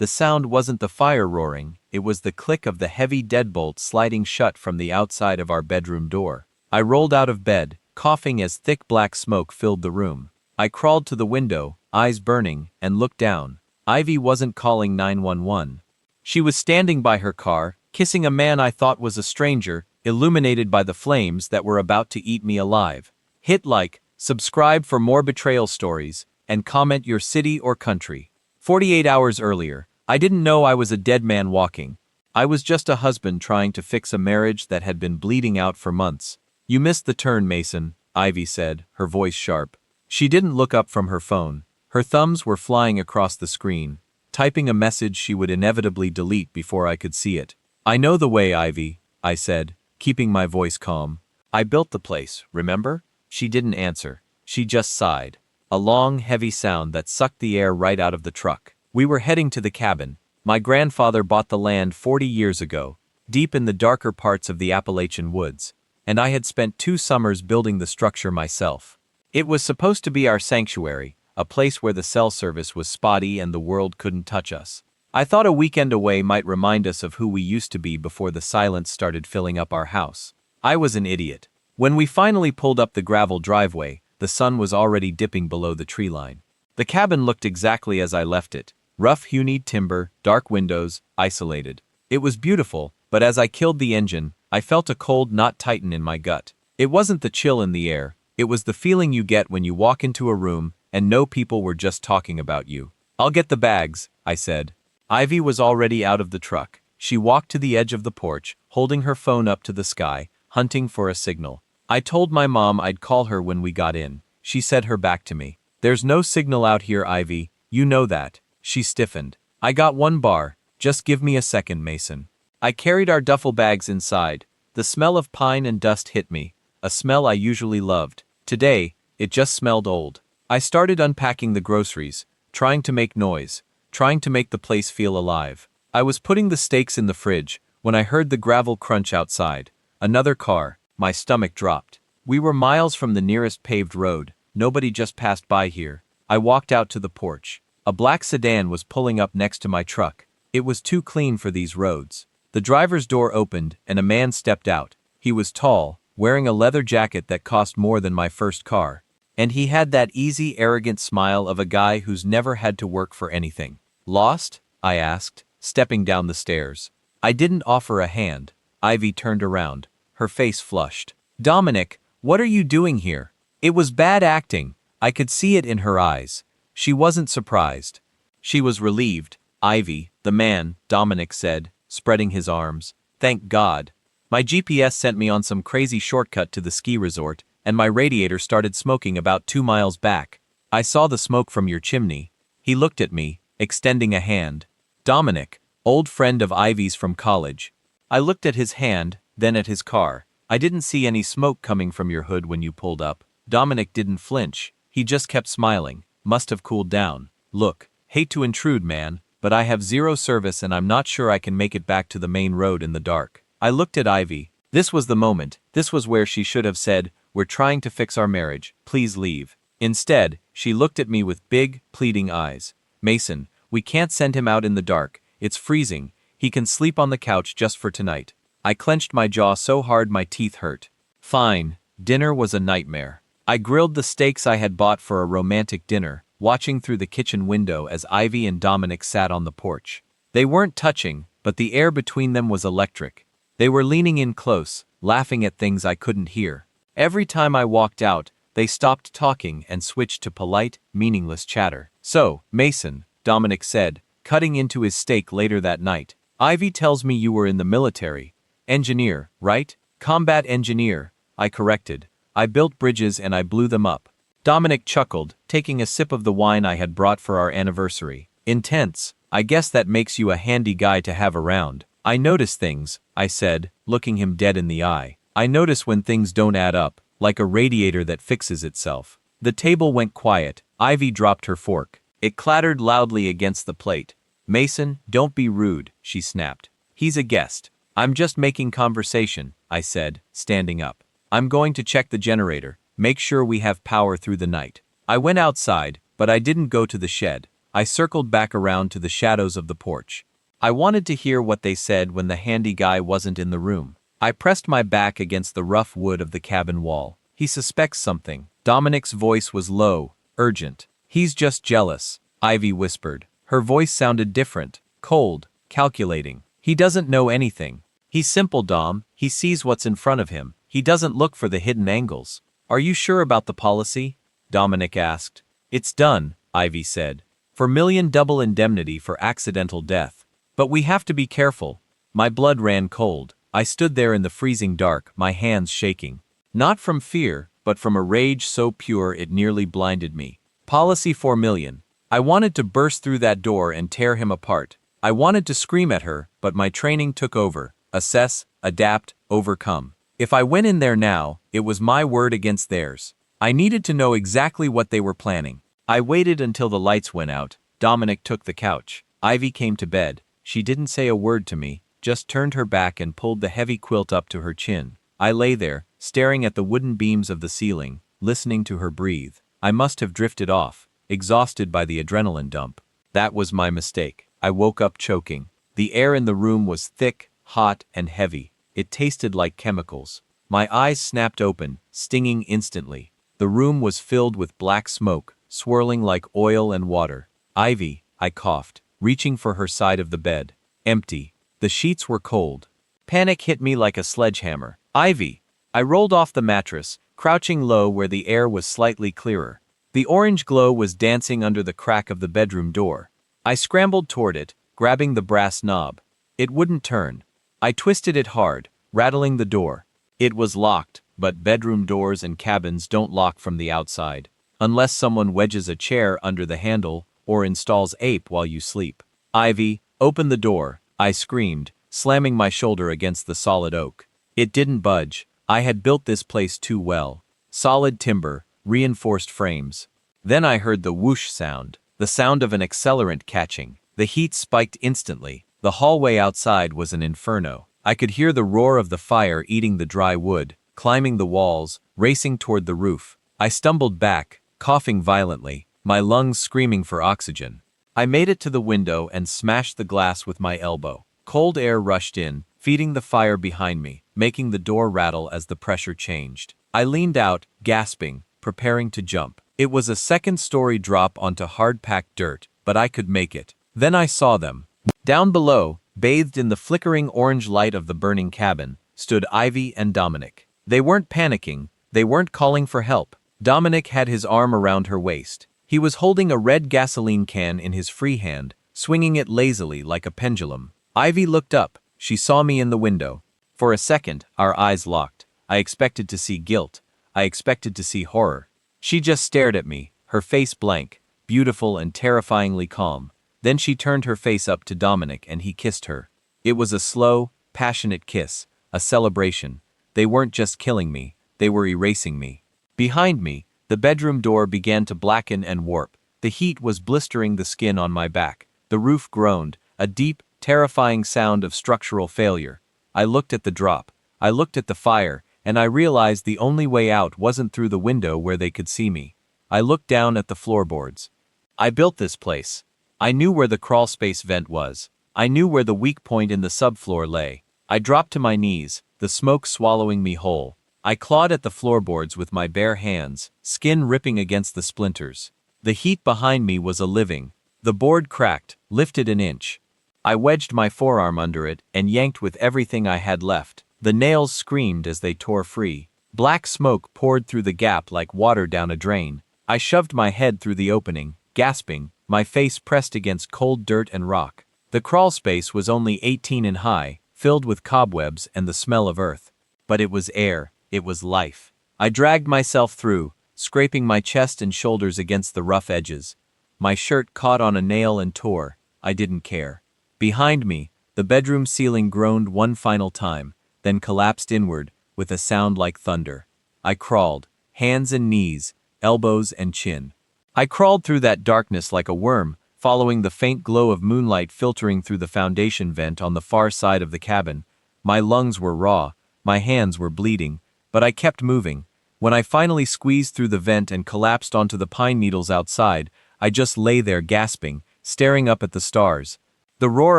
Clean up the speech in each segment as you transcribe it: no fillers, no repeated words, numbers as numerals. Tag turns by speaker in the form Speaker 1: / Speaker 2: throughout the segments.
Speaker 1: The sound wasn't the fire roaring, it was the click of the heavy deadbolt sliding shut from the outside of our bedroom door. I rolled out of bed, coughing as thick black smoke filled the room. I crawled to the window, eyes burning, and looked down. Ivy wasn't calling 911. She was standing by her car, kissing a man I thought was a stranger, illuminated by the flames that were about to eat me alive. Hit like, subscribe for more betrayal stories, and comment your city or country. 48 hours earlier, I didn't know I was a dead man walking. I was just a husband trying to fix a marriage that had been bleeding out for months. You missed the turn, Mason, Ivy said, her voice sharp. She didn't look up from her phone. Her thumbs were flying across the screen, typing a message she would inevitably delete before I could see it. I know the way, Ivy, I said, keeping my voice calm. I built the place, remember? She didn't answer. She just sighed. A long, heavy sound that sucked the air right out of the truck. We were heading to the cabin. My grandfather bought the land 40 years ago, deep in the darker parts of the Appalachian woods, and I had spent 2 summers building the structure myself. It was supposed to be our sanctuary, a place where the cell service was spotty and the world couldn't touch us. I thought a weekend away might remind us of who we used to be before the silence started filling up our house. I was an idiot. When we finally pulled up the gravel driveway, the sun was already dipping below the tree line. The cabin looked exactly as I left it. Rough-hewn timber, dark windows, isolated. It was beautiful, but as I killed the engine, I felt a cold knot tighten in my gut. It wasn't the chill in the air, it was the feeling you get when you walk into a room and know people were just talking about you. I'll get the bags, I said. Ivy was already out of the truck. She walked to the edge of the porch, holding her phone up to the sky, hunting for a signal. I told my mom I'd call her when we got in. She said her back to me. There's no signal out here, Ivy, you know that. She stiffened. I got 1 bar, just give me a second, Mason. I carried our duffel bags inside. The smell of pine and dust hit me, a smell I usually loved. Today, it just smelled old. I started unpacking the groceries, trying to make noise, trying to make the place feel alive. I was putting the steaks in the fridge when I heard the gravel crunch outside. Another car. My stomach dropped. We were miles from the nearest paved road. Nobody just passed by here. I walked out to the porch. A black sedan was pulling up next to my truck. It was too clean for these roads. The driver's door opened and a man stepped out. He was tall, wearing a leather jacket that cost more than my first car. And he had that easy, arrogant smile of a guy who's never had to work for anything. Lost? I asked, stepping down the stairs. I didn't offer a hand. Ivy turned around. Her face flushed. Dominic, what are you doing here? It was bad acting. I could see it in her eyes. She wasn't surprised. She was relieved. Ivy, the man, Dominic said, spreading his arms. Thank God. My GPS sent me on some crazy shortcut to the ski resort, and my radiator started smoking about 2 miles back. I saw the smoke from your chimney. He looked at me, extending a hand. Dominic, old friend of Ivy's from college. I looked at his hand, then at his car. I didn't see any smoke coming from your hood when you pulled up. Dominic didn't flinch. He just kept smiling. Must have cooled down. Look, hate to intrude, man, but I have 0 service and I'm not sure I can make it back to the main road in the dark. I looked at Ivy. This was the moment. This was where she should have said, we're trying to fix our marriage. Please leave. Instead, she looked at me with big, pleading eyes. Mason, we can't send him out in the dark. It's freezing. He can sleep on the couch just for tonight. I clenched my jaw so hard my teeth hurt. Fine. Dinner was a nightmare. I grilled the steaks I had bought for a romantic dinner, watching through the kitchen window as Ivy and Dominic sat on the porch. They weren't touching, but the air between them was electric. They were leaning in close, laughing at things I couldn't hear. Every time I walked out, they stopped talking and switched to polite, meaningless chatter. So, Mason, Dominic said, cutting into his steak later that night. Ivy tells me you were in the military. Engineer, right? Combat engineer, I corrected. I built bridges and I blew them up. Dominic chuckled, taking a sip of the wine I had brought for our anniversary. Intense. I guess that makes you a handy guy to have around. I notice things, I said, looking him dead in the eye. I notice when things don't add up, like a radiator that fixes itself. The table went quiet. Ivy dropped her fork. It clattered loudly against the plate. Mason, don't be rude, she snapped. He's a guest. I'm just making conversation, I said, standing up. I'm going to check the generator, make sure we have power through the night. I went outside, but I didn't go to the shed. I circled back around to the shadows of the porch. I wanted to hear what they said when the handy guy wasn't in the room. I pressed my back against the rough wood of the cabin wall. He suspects something. Dominic's voice was low, urgent. He's just jealous, Ivy whispered. Her voice sounded different, cold, calculating. He doesn't know anything. He's simple, Dom. He sees what's in front of him. He doesn't look for the hidden angles. Are you sure about the policy? Dominic asked. It's done, Ivy said. For million double indemnity for accidental death. But we have to be careful. My blood ran cold. I stood there in the freezing dark, my hands shaking. Not from fear, but from a rage so pure it nearly blinded me. Policy 4 million. I wanted to burst through that door and tear him apart. I wanted to scream at her, but my training took over. Assess, adapt, overcome. If I went in there now, it was my word against theirs. I needed to know exactly what they were planning. I waited until the lights went out. Dominic took the couch. Ivy came to bed. She didn't say a word to me, just turned her back and pulled the heavy quilt up to her chin. I lay there, staring at the wooden beams of the ceiling, listening to her breathe. I must have drifted off, exhausted by the adrenaline dump. That was my mistake. I woke up choking. The air in the room was thick, hot, and heavy. It tasted like chemicals. My eyes snapped open, stinging instantly. The room was filled with black smoke, swirling like oil and water. Ivy, I coughed, reaching for her side of the bed. Empty. The sheets were cold. Panic hit me like a sledgehammer. Ivy! I rolled off the mattress, crouching low where the air was slightly clearer. The orange glow was dancing under the crack of the bedroom door. I scrambled toward it, grabbing the brass knob. It wouldn't turn. I twisted it hard, rattling the door. It was locked, but bedroom doors and cabins don't lock from the outside, unless someone wedges a chair under the handle or installs ape while you sleep. Ivy, open the door, I screamed, slamming my shoulder against the solid oak. It didn't budge. I had built this place too well. Solid timber, reinforced frames. Then I heard the whoosh sound, the sound of an accelerant catching. The heat spiked instantly. The hallway outside was an inferno. I could hear the roar of the fire eating the dry wood, climbing the walls, racing toward the roof. I stumbled back, coughing violently, my lungs screaming for oxygen. I made it to the window and smashed the glass with my elbow. Cold air rushed in, feeding the fire behind me, making the door rattle as the pressure changed. I leaned out, gasping, preparing to jump. It was a second-story drop onto hard-packed dirt, but I could make it. Then I saw them. Down below, bathed in the flickering orange light of the burning cabin, stood Ivy and Dominic. They weren't panicking. They weren't calling for help. Dominic had his arm around her waist. He was holding a red gasoline can in his free hand, swinging it lazily like a pendulum. Ivy looked up. She saw me in the window. For a second, our eyes locked. I expected to see guilt. I expected to see horror. She just stared at me, her face blank, beautiful and terrifyingly calm. Then she turned her face up to Dominic and he kissed her. It was a slow, passionate kiss, a celebration. They weren't just killing me, they were erasing me. Behind me, the bedroom door began to blacken and warp. The heat was blistering the skin on my back. The roof groaned, a deep, terrifying sound of structural failure. I looked at the drop. I looked at the fire, and I realized the only way out wasn't through the window where they could see me. I looked down at the floorboards. I built this place. I knew where the crawlspace vent was. I knew where the weak point in the subfloor lay. I dropped to my knees, the smoke swallowing me whole. I clawed at the floorboards with my bare hands, skin ripping against the splinters. The heat behind me was a living. The board cracked, lifted an inch. I wedged my forearm under it and yanked with everything I had left. The nails screamed as they tore free. Black smoke poured through the gap like water down a drain. I shoved my head through the opening, gasping, my face pressed against cold dirt and rock. The crawlspace was only 18 in high, filled with cobwebs and the smell of earth. But it was air, it was life. I dragged myself through, scraping my chest and shoulders against the rough edges. My shirt caught on a nail and tore. I didn't care. Behind me, the bedroom ceiling groaned one final time, then collapsed inward, with a sound like thunder. I crawled, hands and knees, elbows and chin. I crawled through that darkness like a worm, following the faint glow of moonlight filtering through the foundation vent on the far side of the cabin. My lungs were raw, my hands were bleeding, but I kept moving. When I finally squeezed through the vent and collapsed onto the pine needles outside, I just lay there gasping, staring up at the stars. The roar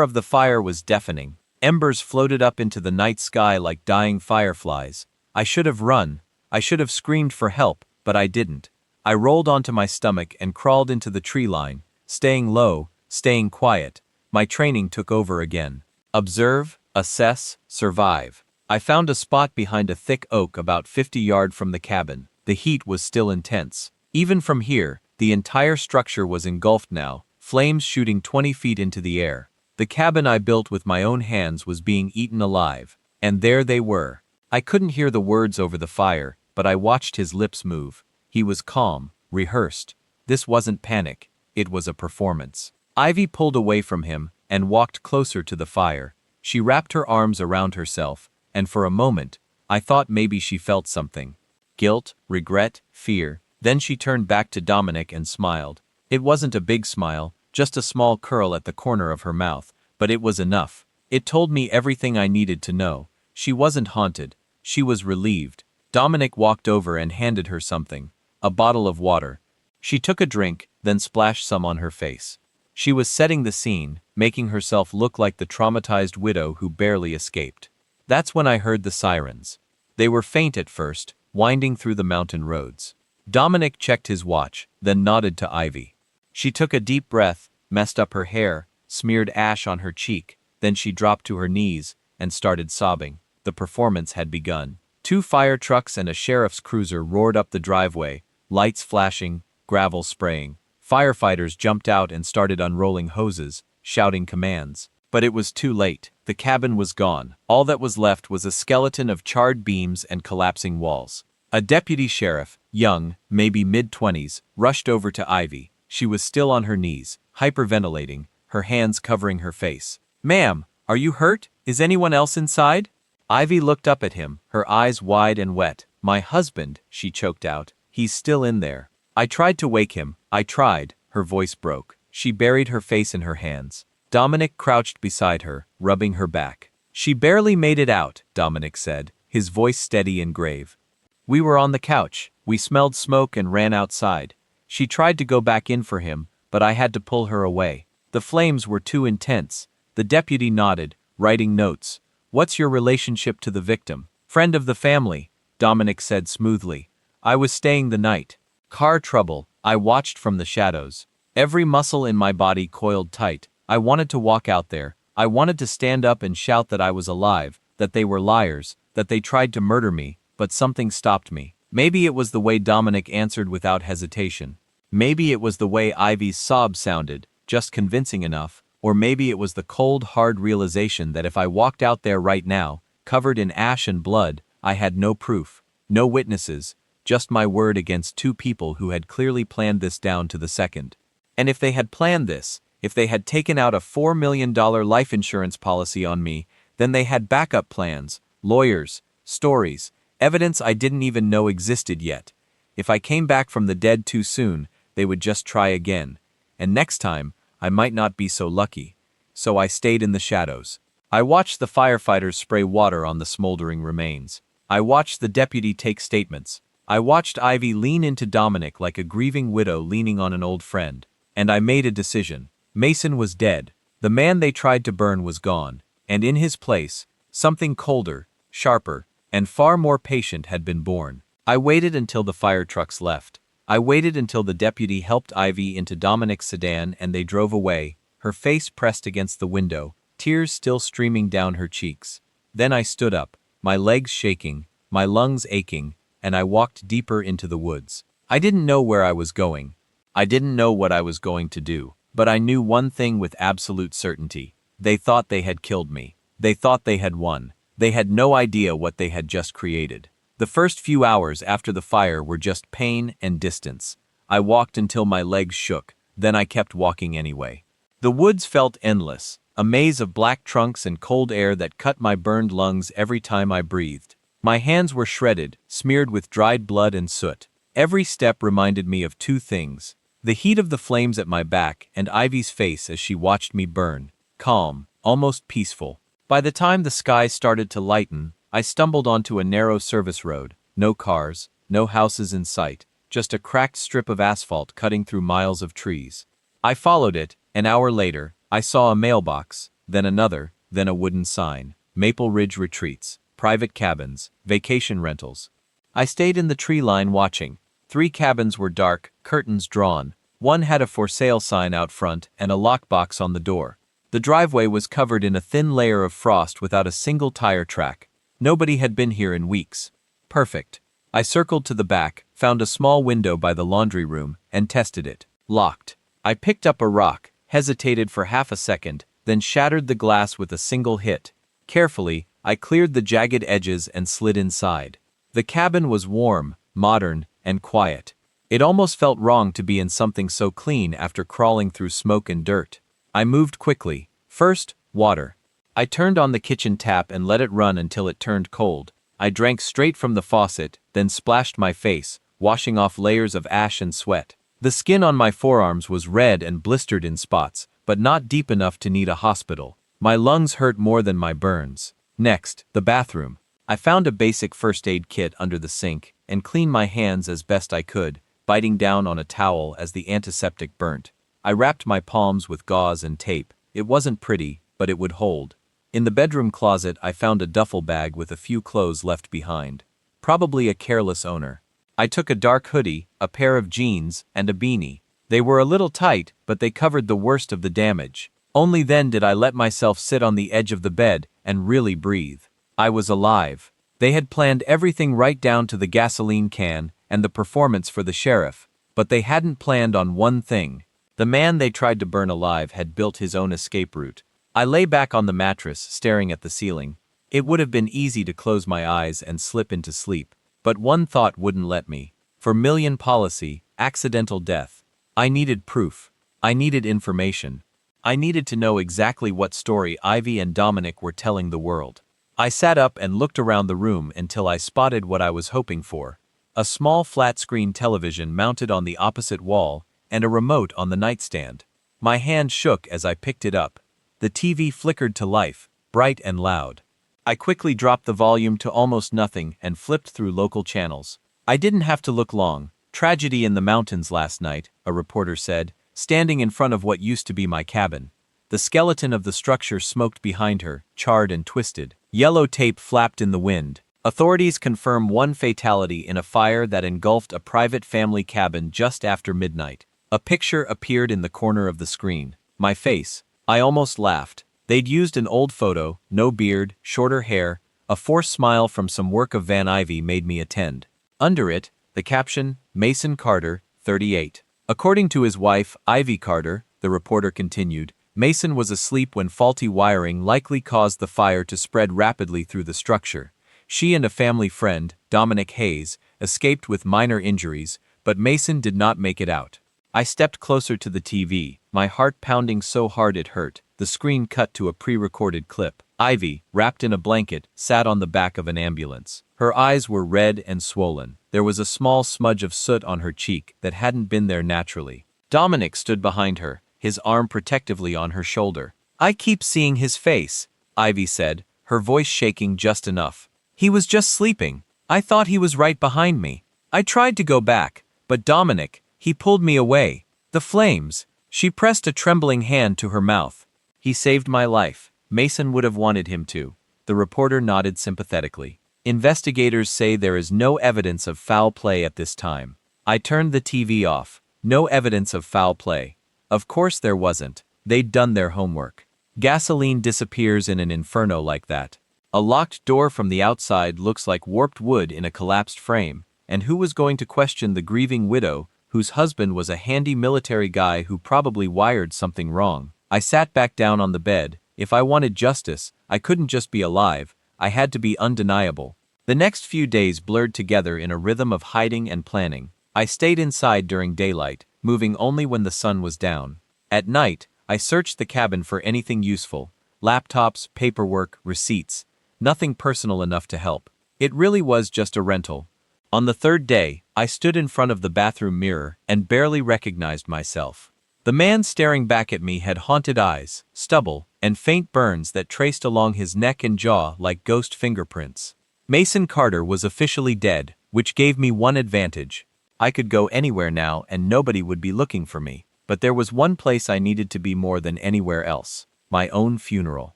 Speaker 1: of the fire was deafening. Embers floated up into the night sky like dying fireflies. I should have run. I should have screamed for help, but I didn't. I rolled onto my stomach and crawled into the tree line, staying low, staying quiet. My training took over again. Observe, assess, survive. I found a spot behind a thick oak about 50 yards from the cabin. The heat was still intense. Even from here, the entire structure was engulfed now, flames shooting 20 feet into the air. The cabin I built with my own hands was being eaten alive. And there they were. I couldn't hear the words over the fire, but I watched his lips move. He was calm, rehearsed. This wasn't panic, it was a performance. Ivy pulled away from him and walked closer to the fire. She wrapped her arms around herself, and for a moment, I thought maybe she felt something. Guilt, regret, fear. Then she turned back to Dominic and smiled. It wasn't a big smile, just a small curl at the corner of her mouth, but it was enough. It told me everything I needed to know. She wasn't haunted. She was relieved. Dominic walked over and handed her something. A bottle of water. She took a drink, then splashed some on her face. She was setting the scene, making herself look like the traumatized widow who barely escaped. That's when I heard the sirens. They were faint at first, winding through the mountain roads. Dominic checked his watch, then nodded to Ivy. She took a deep breath, messed up her hair, smeared ash on her cheek, then she dropped to her knees and started sobbing. The performance had begun. 2 fire trucks and a sheriff's cruiser roared up the driveway, lights flashing, gravel spraying. Firefighters jumped out and started unrolling hoses, shouting commands. But it was too late. The cabin was gone. All that was left was a skeleton of charred beams and collapsing walls. A deputy sheriff, young, maybe mid-20s, rushed over to Ivy. She was still on her knees, hyperventilating, her hands covering her face. "Ma'am, are you hurt? Is anyone else inside?" Ivy looked up at him, her eyes wide and wet. "My husband," she choked out. "He's still in there." I tried to wake him. I tried. Her voice broke. She buried her face in her hands. Dominic crouched beside her, rubbing her back. "She barely made it out," Dominic said, his voice steady and grave. "We were on the couch. We smelled smoke and ran outside. She tried to go back in for him, but I had to pull her away. The flames were too intense." The deputy nodded, writing notes. "What's your relationship to the victim?" "Friend of the family," Dominic said smoothly. "I was staying the night." "Car trouble." I watched from the shadows. Every muscle in my body coiled tight. I wanted to walk out there. I wanted to stand up and shout that I was alive, that they were liars, that they tried to murder me, but something stopped me. Maybe it was the way Dominic answered without hesitation. Maybe it was the way Ivy's sob sounded, just convincing enough, or maybe it was the cold, hard realization that if I walked out there right now, covered in ash and blood, I had no proof, no witnesses, just my word against 2 people who had clearly planned this down to the second. And if they had planned this, if they had taken out a $4 million life insurance policy on me, then they had backup plans, lawyers, stories, evidence I didn't even know existed yet. If I came back from the dead too soon, they would just try again. And next time, I might not be so lucky. So I stayed in the shadows. I watched the firefighters spray water on the smoldering remains. I watched the deputy take statements. I watched Ivy lean into Dominic like a grieving widow leaning on an old friend. And I made a decision. Mason was dead. The man they tried to burn was gone. And in his place, something colder, sharper, and far more patient had been born. I waited until the fire trucks left. I waited until the deputy helped Ivy into Dominic's sedan and they drove away, her face pressed against the window, tears still streaming down her cheeks. Then I stood up, my legs shaking, my lungs aching, and I walked deeper into the woods. I didn't know where I was going. I didn't know what I was going to do. But I knew one thing with absolute certainty. They thought they had killed me. They thought they had won. They had no idea what they had just created. The first few hours after the fire were just pain and distance. I walked until my legs shook, then I kept walking anyway. The woods felt endless, a maze of black trunks and cold air that cut my burned lungs every time I breathed. My hands were shredded, smeared with dried blood and soot. Every step reminded me of 2 things. The heat of the flames at my back and Ivy's face as she watched me burn. Calm, almost peaceful. By the time the sky started to lighten, I stumbled onto a narrow service road. No cars, no houses in sight, just a cracked strip of asphalt cutting through miles of trees. I followed it, An hour later, I saw a mailbox, then another, then a wooden sign. Maple Ridge Retreats, private cabins, vacation rentals. I stayed in the tree line watching. 3 cabins were dark, curtains drawn. One had a for sale sign out front and a lockbox on the door. The driveway was covered in a thin layer of frost without a single tire track. Nobody had been here in weeks. Perfect. I circled to the back, found a small window by the laundry room, and tested it. Locked. I picked up a rock, hesitated for half a second, then shattered the glass with a single hit. Carefully, I cleared the jagged edges and slid inside. The cabin was warm, modern, and quiet. It almost felt wrong to be in something so clean after crawling through smoke and dirt. I moved quickly. First, water. I turned on the kitchen tap and let it run until it turned cold. I drank straight from the faucet, then splashed my face, washing off layers of ash and sweat. The skin on my forearms was red and blistered in spots, but not deep enough to need a hospital. My lungs hurt more than my burns. Next, the bathroom. I found a basic first aid kit under the sink and cleaned my hands as best I could, biting down on a towel as the antiseptic burnt. I wrapped my palms with gauze and tape. It wasn't pretty, but it would hold. In the bedroom closet, I found a duffel bag with a few clothes left behind. Probably a careless owner. I took a dark hoodie, a pair of jeans, and a beanie. They were a little tight, but they covered the worst of the damage. Only then did I let myself sit on the edge of the bed and really breathe. I was alive. They had planned everything right down to the gasoline can and the performance for the sheriff, but they hadn't planned on one thing. The man they tried to burn alive had built his own escape route. I lay back on the mattress, staring at the ceiling. It would have been easy to close my eyes and slip into sleep, but one thought wouldn't let me. Vermilion policy, accidental death. I needed proof. I needed information. I needed to know exactly what story Ivy and Dominic were telling the world. I sat up and looked around the room until I spotted what I was hoping for. A small flat-screen television mounted on the opposite wall and a remote on the nightstand. My hand shook as I picked it up. The TV flickered to life, bright and loud. I quickly dropped the volume to almost nothing and flipped through local channels. I didn't have to look long. Tragedy in the mountains last night, a reporter said, standing in front of what used to be my cabin. The skeleton of the structure smoked behind her, charred and twisted. Yellow tape flapped in the wind. Authorities confirm one fatality in a fire that engulfed a private family cabin just after midnight. A picture appeared in the corner of the screen. My face. I almost laughed. They'd used an old photo, no beard, shorter hair. A forced smile from some work of Van Ivy made me attend. Under it, the caption, Mason Carter, 38. According to his wife, Ivy Carter, the reporter continued, Mason was asleep when faulty wiring likely caused the fire to spread rapidly through the structure. She and a family friend, Dominic Hayes, escaped with minor injuries, but Mason did not make it out. I stepped closer to the TV, my heart pounding so hard it hurt. The screen cut to a pre-recorded clip. Ivy, wrapped in a blanket, sat on the back of an ambulance. Her eyes were red and swollen. There was a small smudge of soot on her cheek that hadn't been there naturally. Dominic stood behind her, his arm protectively on her shoulder. I keep seeing his face, Ivy said, her voice shaking just enough. He was just sleeping. I thought he was right behind me. I tried to go back, but Dominic, he pulled me away. The flames. She pressed a trembling hand to her mouth. He saved my life. Mason would have wanted him to. The reporter nodded sympathetically. Investigators say there is no evidence of foul play at this time. I turned the TV off. No evidence of foul play. Of course there wasn't. They'd done their homework. Gasoline disappears in an inferno like that. A locked door from the outside looks like warped wood in a collapsed frame. And who was going to question the grieving widow, whose husband was a handy military guy who probably wired something wrong? I sat back down on the bed. If I wanted justice, I couldn't just be alive. I had to be undeniable. The next few days blurred together in a rhythm of hiding and planning. I stayed inside during daylight, moving only when the sun was down. At night, I searched the cabin for anything useful. Laptops, paperwork, receipts. Nothing personal enough to help. It really was just a rental. On the third day, I stood in front of the bathroom mirror and barely recognized myself. The man staring back at me had haunted eyes, stubble, and faint burns that traced along his neck and jaw like ghost fingerprints. Mason Carter was officially dead, which gave me one advantage. I could go anywhere now and nobody would be looking for me. But there was one place I needed to be more than anywhere else: my own funeral.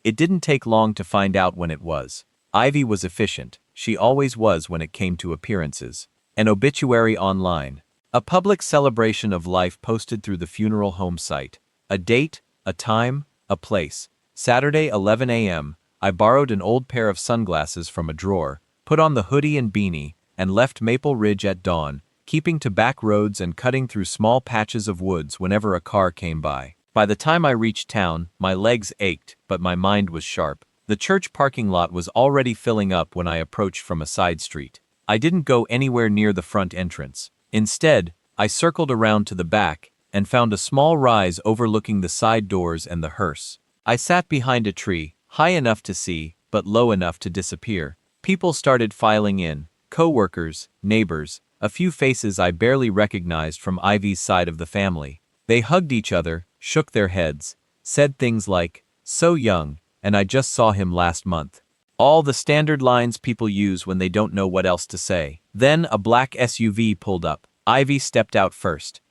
Speaker 1: It didn't take long to find out when it was. Ivy was efficient. She always was when it came to appearances. An obituary online. A public celebration of life posted through the funeral home site. A date, a time, a place. Saturday, 11 a.m. I borrowed an old pair of sunglasses from a drawer, put on the hoodie and beanie, and left Maple Ridge at dawn, keeping to back roads and cutting through small patches of woods whenever a car came by. By the time I reached town, my legs ached, but my mind was sharp. The church parking lot was already filling up when I approached from a side street. I didn't go anywhere near the front entrance. Instead, I circled around to the back and found a small rise overlooking the side doors and the hearse. I sat behind a tree, high enough to see, but low enough to disappear. People started filing in: co-workers, neighbors, a few faces I barely recognized from Ivy's side of the family. They hugged each other, shook their heads, said things like, "So young, and I just saw him last month." All the standard lines people use when they don't know what else to say. Then a black SUV pulled up. Ivy stepped out first.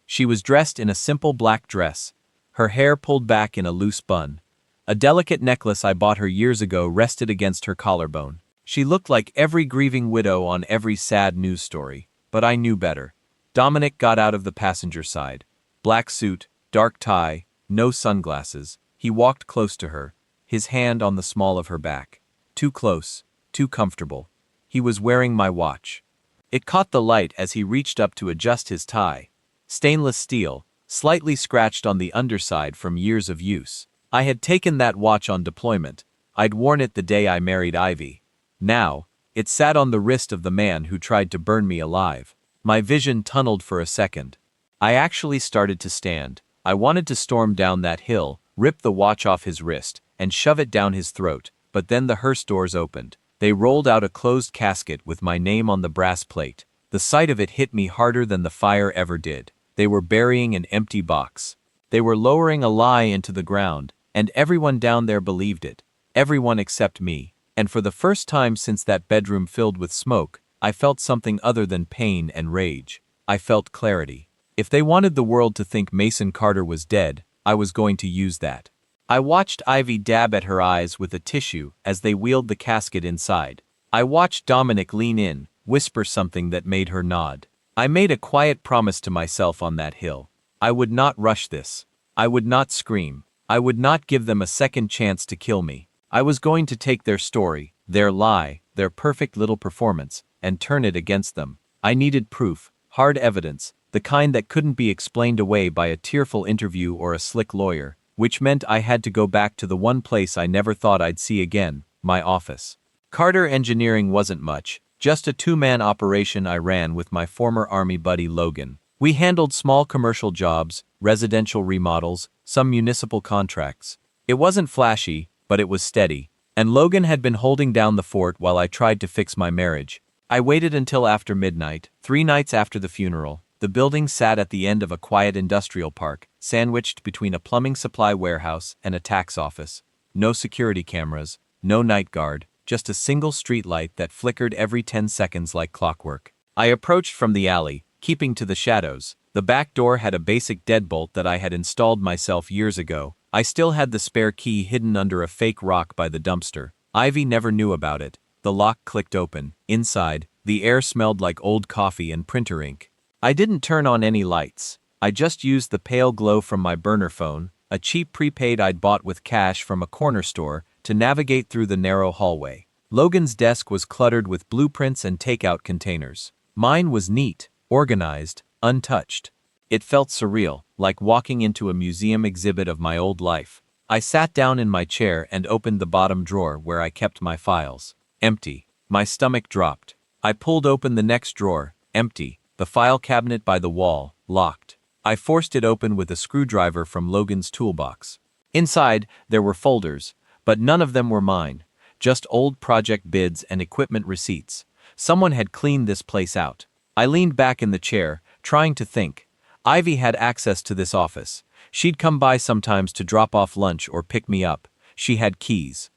Speaker 1: She was dressed in a simple black dress, her hair pulled back in a loose bun. A delicate necklace I bought her years ago rested against her collarbone. She looked like every grieving widow on every sad news story, but I knew better. Dominic got out of the passenger side. Black suit, dark tie, no sunglasses. He walked close to her, his hand on the small of her back. Too close, too comfortable. He was wearing my watch. It caught the light as he reached up to adjust his tie. Stainless steel, slightly scratched on the underside from years of use. I had taken that watch on deployment. I'd worn it the day I married Ivy. Now, it sat on the wrist of the man who tried to burn me alive. My vision tunneled for a second. I actually started to stand. I wanted to storm down that hill, rip the watch off his wrist, and shove it down his throat. But then the hearse doors opened. They rolled out a closed casket with my name on the brass plate. The sight of it hit me harder than the fire ever did. They were burying an empty box. They were lowering a lie into the ground, and everyone down there believed it. Everyone except me. And for the first time since that bedroom filled with smoke, I felt something other than pain and rage. I felt clarity. If they wanted the world to think Mason Carter was dead, I was going to use that. I watched Ivy dab at her eyes with a tissue as they wheeled the casket inside. I watched Dominic lean in, whisper something that made her nod. I made a quiet promise to myself on that hill. I would not rush this. I would not scream. I would not give them a second chance to kill me. I was going to take their story, their lie, their perfect little performance, and turn it against them. I needed proof, hard evidence, the kind that couldn't be explained away by a tearful interview or a slick lawyer. Which meant I had to go back to the one place I never thought I'd see again, my office. Carter Engineering wasn't much, just a two-man operation I ran with my former Army buddy Logan. We handled small commercial jobs, residential remodels, some municipal contracts. It wasn't flashy, but it was steady, and Logan had been holding down the fort while I tried to fix my marriage. I waited until after midnight, 3 nights after the funeral. The building sat at the end of a quiet industrial park, sandwiched between a plumbing supply warehouse and a tax office. No security cameras, no night guard, just a single streetlight that flickered every 10 seconds like clockwork. I approached from the alley, keeping to the shadows. The back door had a basic deadbolt that I had installed myself years ago. I still had the spare key hidden under a fake rock by the dumpster. Ivy never knew about it. The lock clicked open. Inside, the air smelled like old coffee and printer ink. I didn't turn on any lights. I just used the pale glow from my burner phone, a cheap prepaid I'd bought with cash from a corner store, to navigate through the narrow hallway. Logan's desk was cluttered with blueprints and takeout containers. Mine was neat, organized, untouched. It felt surreal, like walking into a museum exhibit of my old life. I sat down in my chair and opened the bottom drawer where I kept my files. Empty. My stomach dropped. I pulled open the next drawer. Empty. The file cabinet by the wall, locked. I forced it open with a screwdriver from Logan's toolbox. Inside, there were folders, but none of them were mine. Just old project bids and equipment receipts. Someone had cleaned this place out. I leaned back in the chair, trying to think. Ivy had access to this office. She'd come by sometimes to drop off lunch or pick me up. She had keys.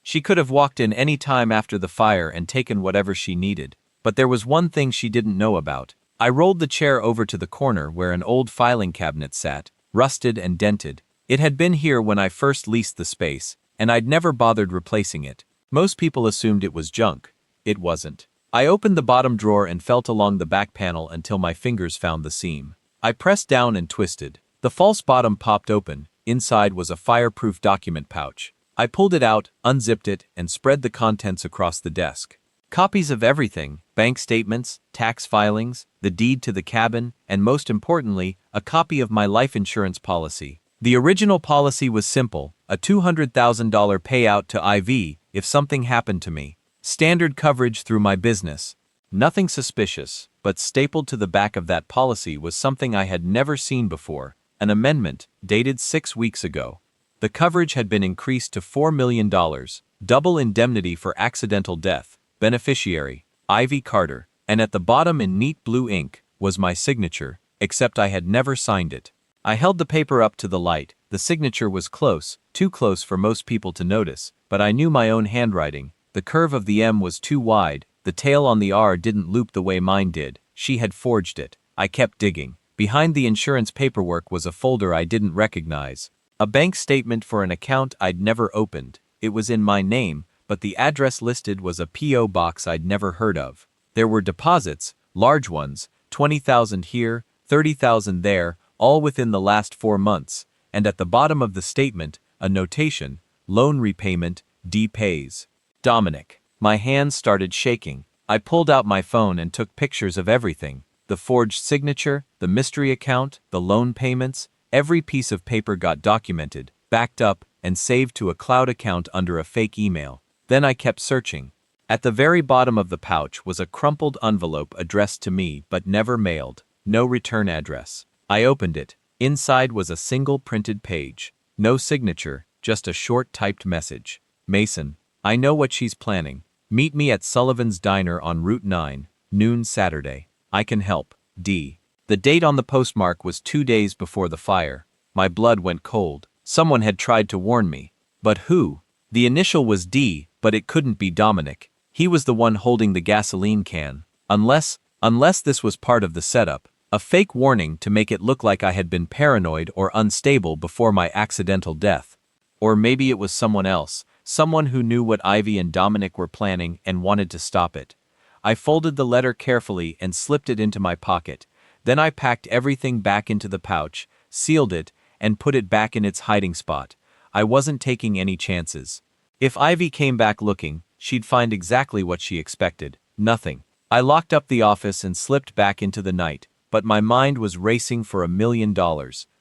Speaker 1: She could have walked in any time after the fire and taken whatever she needed. But there was one thing she didn't know about. I rolled the chair over to the corner where an old filing cabinet sat, rusted and dented. It had been here when I first leased the space, and I'd never bothered replacing it. Most people assumed it was junk. It wasn't. I opened the bottom drawer and felt along the back panel until my fingers found the seam. I pressed down and twisted. The false bottom popped open. Inside was a fireproof document pouch. I pulled it out, unzipped it, and spread the contents across the desk. Copies of everything: bank statements, tax filings, the deed to the cabin, and most importantly, a copy of my life insurance policy. The original policy was simple: a $200,000 payout to IV if something happened to me. Standard coverage through my business. Nothing suspicious, but stapled to the back of that policy was something I had never seen before: an amendment, dated 6 weeks ago. The coverage had been increased to $4 million, double indemnity for accidental death, beneficiary, Ivy Carter, and at the bottom in neat blue ink was my signature, except I had never signed it. I held the paper up to the light. The signature was close, too close for most people to notice, but I knew my own handwriting. The curve of the M was too wide, the tail on the R didn't loop the way mine did. She had forged it. I kept digging. Behind the insurance paperwork was a folder I didn't recognize. A bank statement for an account I'd never opened. It was in my name, but the address listed was a P.O. box I'd never heard of. There were deposits, large ones, $20,000 here, $30,000 there, all within the last 4 months, and at the bottom of the statement, a notation: loan repayment, D pays. Dominic. My hands started shaking. I pulled out my phone and took pictures of everything: the forged signature, the mystery account, the loan payments. Every piece of paper got documented, backed up, and saved to a cloud account under a fake email. Then I kept searching. At the very bottom of the pouch was a crumpled envelope addressed to me but never mailed. No return address. I opened it. Inside was a single printed page. No signature, just a short typed message. Mason, I know what she's planning. Meet me at Sullivan's Diner on Route 9, noon Saturday. I can help. D. The date on the postmark was 2 days before the fire. My blood went cold. Someone had tried to warn me. But who? The initial was D, but it couldn't be Dominic. He was the one holding the gasoline can. Unless this was part of the setup. A fake warning to make it look like I had been paranoid or unstable before my accidental death. Or maybe it was someone else, someone who knew what Ivy and Dominic were planning and wanted to stop it. I folded the letter carefully and slipped it into my pocket. Then I packed everything back into the pouch, sealed it, and put it back in its hiding spot. I wasn't taking any chances. If Ivy came back looking, she'd find exactly what she expected: nothing. I locked up the office and slipped back into the night, but my mind was racing for $1 million.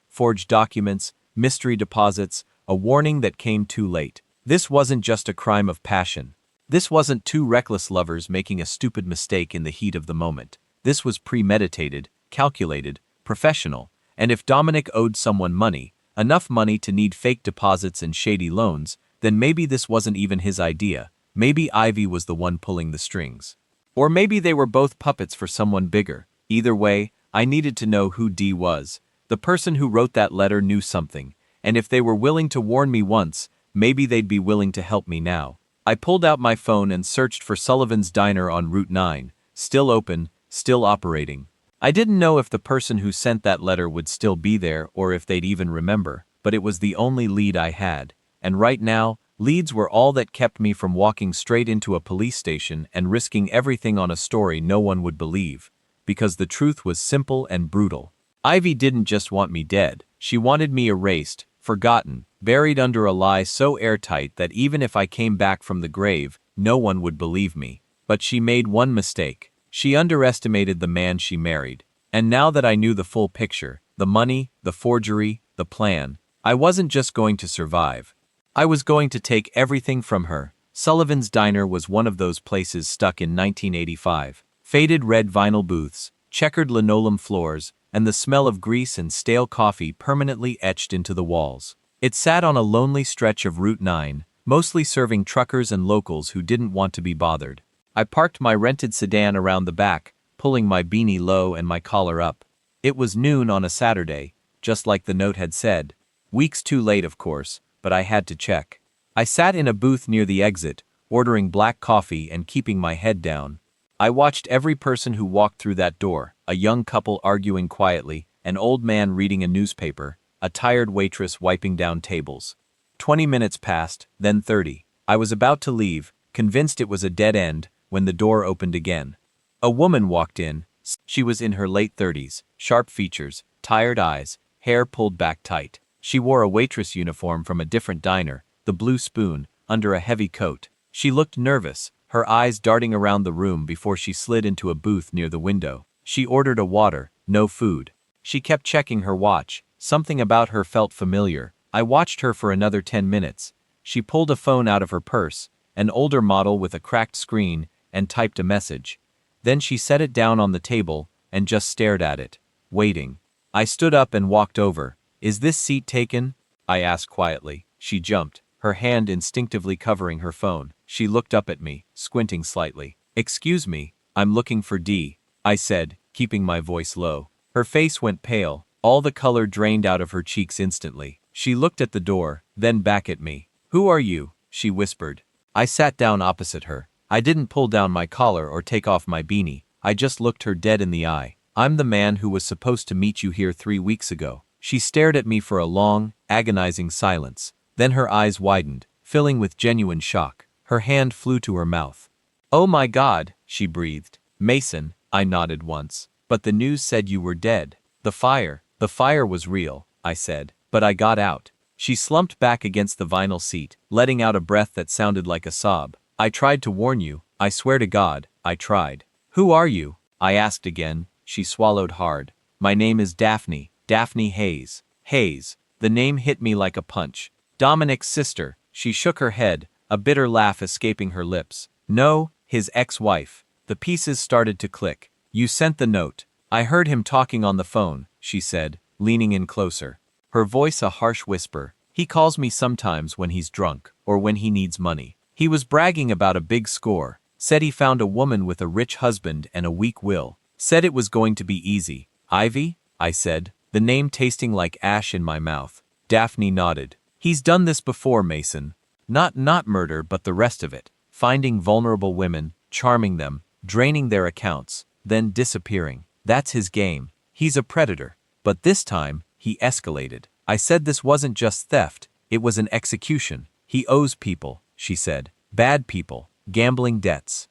Speaker 1: Forged documents, mystery deposits, a warning that came too late. This wasn't just a crime of passion. This wasn't two reckless lovers making a stupid mistake in the heat of the moment. This was premeditated, calculated, professional, and if Dominic owed someone money, enough money to need fake deposits and shady loans, then maybe this wasn't even his idea. Maybe Ivy was the one pulling the strings. Or maybe they were both puppets for someone bigger. Either way, I needed to know who D was. The person who wrote that letter knew something, and if they were willing to warn me once, maybe they'd be willing to help me now. I pulled out my phone and searched for Sullivan's Diner on Route 9, still open, still operating. I didn't know if the person who sent that letter would still be there or if they'd even remember, but it was the only lead I had. And right now, leads were all that kept me from walking straight into a police station and risking everything on a story no one would believe. Because the truth was simple and brutal. Ivy didn't just want me dead. She wanted me erased, forgotten, buried under a lie so airtight that even if I came back from the grave, no one would believe me. But she made one mistake. She underestimated the man she married. And now that I knew the full picture, the money, the forgery, the plan, I wasn't just going to survive. I was going to take everything from her. Sullivan's Diner was one of those places stuck in 1985. Faded red vinyl booths, checkered linoleum floors, and the smell of grease and stale coffee permanently etched into the walls. It sat on a lonely stretch of Route 9, mostly serving truckers and locals who didn't want to be bothered. I parked my rented sedan around the back, pulling my beanie low and my collar up. It was noon on a Saturday, just like the note had said. Weeks too late, of course, but I had to check. I sat in a booth near the exit, ordering black coffee and keeping my head down. I watched every person who walked through that door, a young couple arguing quietly, an old man reading a newspaper, a tired waitress wiping down tables. 20 minutes passed, then 30. I was about to leave, convinced it was a dead end, when the door opened again. A woman walked in. She was in her late 30s, sharp features, tired eyes, hair pulled back tight. She wore a waitress uniform from a different diner, the blue spoon, under a heavy coat. She looked nervous, her eyes darting around the room before she slid into a booth near the window. She ordered a water, no food. She kept checking her watch. Something about her felt familiar. I watched her for another 10 minutes. She pulled a phone out of her purse, an older model with a cracked screen, and typed a message. Then she set it down on the table and just stared at it, waiting. I stood up and walked over. "Is this seat taken?" I asked quietly. She jumped, her hand instinctively covering her phone. She looked up at me, squinting slightly. "Excuse me, I'm looking for D," I said, keeping my voice low. Her face went pale, all the color drained out of her cheeks instantly. She looked at the door, then back at me. "Who are you?" she whispered. I sat down opposite her. I didn't pull down my collar or take off my beanie. I just looked her dead in the eye. "I'm the man who was supposed to meet you here 3 weeks ago." She stared at me for a long, agonizing silence. Then her eyes widened, filling with genuine shock. Her hand flew to her mouth. "Oh my God," she breathed. "Mason," I nodded once. "But the news said you were dead." The fire was real," I said. "But I got out." She slumped back against the vinyl seat, letting out a breath that sounded like a sob. "I tried to warn you, I swear to God, I tried." "Who are you?" I asked again. She swallowed hard. "My name is Daphne, Daphne Hayes." Hayes. The name hit me like a punch. Dominic's sister. She shook her head, a bitter laugh escaping her lips. "No, his ex-wife." The pieces started to click. "You sent the note." "I heard him talking on the phone," she said, leaning in closer. Her voice a harsh whisper. "He calls me sometimes when he's drunk, or when he needs money. He was bragging about a big score. Said he found a woman with a rich husband and a weak will. Said it was going to be easy." "Ivy?" I said, the name tasting like ash in my mouth. Daphne nodded. "He's done this before, Mason. Not murder, but the rest of it. Finding vulnerable women, charming them, draining their accounts, then disappearing. That's his game. He's a predator. But this time, he escalated." I said this wasn't just theft, it was an execution. "He owes people," she said. "Bad people. Gambling debts.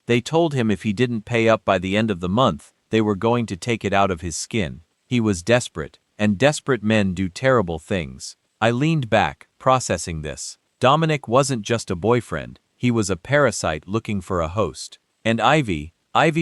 Speaker 1: They told him if he didn't pay up by the end of the month, they were going to take it out of his skin." He was desperate, and desperate men do terrible things. I leaned back, processing this. Dominic wasn't just a boyfriend, he was a parasite looking for a host. And Ivy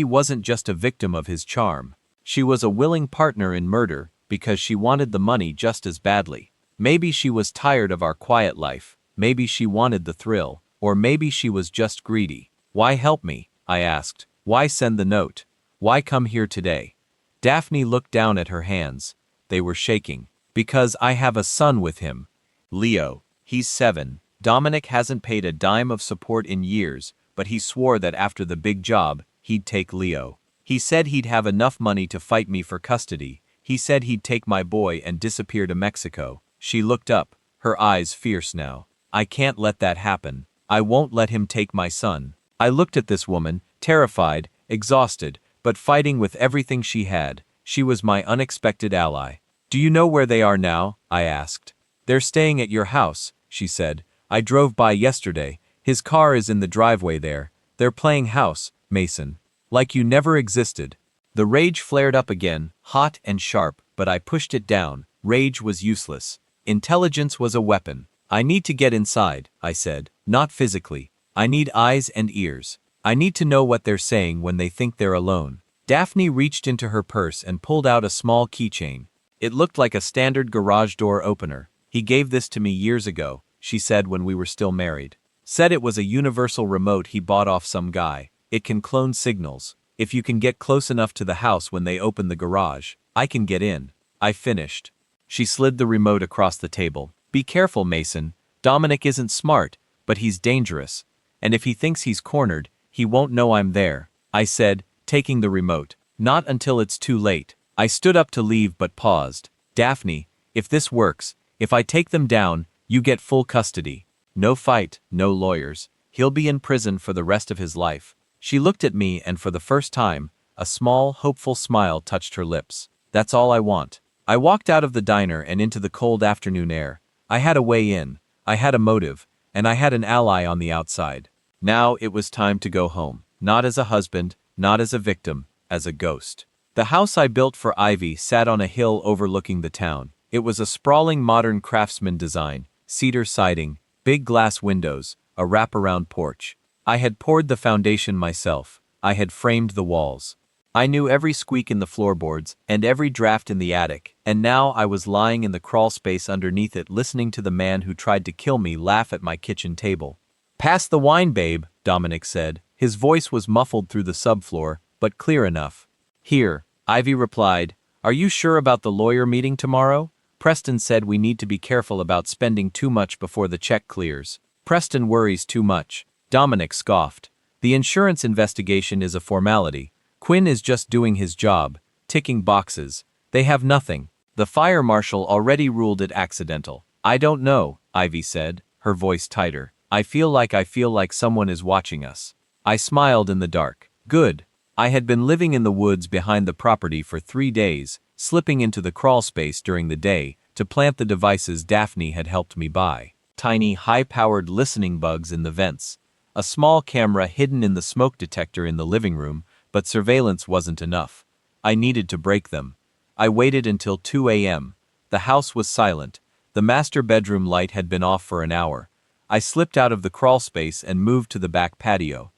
Speaker 1: wasn't just a victim of his charm. She was a willing partner in murder, because she wanted the money just as badly. Maybe she was tired of our quiet life, maybe she wanted the thrill, or maybe she was just greedy. "Why help me?" I asked. "Why send the note? Why come here today?" Daphne looked down at her hands. They were shaking. "Because I have a son with him. Leo. He's 7. Dominic hasn't paid a dime of support in years, but he swore that after the big job, he'd take Leo. He said he'd have enough money to fight me for custody. He said he'd take my boy and disappear to Mexico." She looked up, her eyes fierce now. "I can't let that happen. I won't let him take my son." I looked at this woman, terrified, exhausted, but fighting with everything she had. She was my unexpected ally. "Do you know where they are now?" I asked. "They're staying at your house," she said. "I drove by yesterday. His car is in the driveway there. They're playing house, Mason. Like you never existed." The rage flared up again, hot and sharp, but I pushed it down. Rage was useless. Intelligence was a weapon. "I need to get inside," I said. "Not physically. I need eyes and ears. I need to know what they're saying when they think they're alone." Daphne reached into her purse and pulled out a small keychain. It looked like a standard garage door opener. "He gave this to me years ago," she said when we were still married. "Said it was a universal remote he bought off some guy. It can clone signals. If you can get close enough to the house when they open the garage, I can get in." I finished. She slid the remote across the table. "Be careful, Mason. Dominic isn't smart, but he's dangerous. And if he thinks he's cornered, he won't know I'm there," I said, taking the remote. "Not until it's too late." I stood up to leave but paused. "Daphne, if this works, if I take them down, you get full custody. No fight, no lawyers. He'll be in prison for the rest of his life." She looked at me and for the first time, a small, hopeful smile touched her lips. That's all I want. I walked out of the diner and into the cold afternoon air. I had a way in, I had a motive, and I had an ally on the outside. Now it was time to go home. Not as a husband, not as a victim, as a ghost. The house I built for Ivy sat on a hill overlooking the town. It was a sprawling modern craftsman design, cedar siding, big glass windows, a wraparound porch. I had poured the foundation myself. I had framed the walls. I knew every squeak in the floorboards and every draft in the attic, and now I was lying in the crawl space underneath it listening to the man who tried to kill me laugh at my kitchen table. "Pass the wine, babe," Dominic said. His voice was muffled through the subfloor, but clear enough. "Here," Ivy replied. "Are you sure about the lawyer meeting tomorrow? Preston said we need to be careful about spending too much before the check clears." "Preston worries too much," Dominic scoffed. "The insurance investigation is a formality. Quinn is just doing his job, ticking boxes. They have nothing. The fire marshal already ruled it accidental." "I don't know," Ivy said, her voice tighter. I feel like someone is watching us." I smiled in the dark. Good. I had been living in the woods behind the property for 3 days, slipping into the crawl space during the day to plant the devices Daphne had helped me buy. Tiny, high-powered listening bugs in the vents. A small camera hidden in the smoke detector in the living room, but surveillance wasn't enough. I needed to break them. I waited until 2 a.m. The house was silent. The master bedroom light had been off for an hour. I slipped out of the crawl space and moved to the back patio.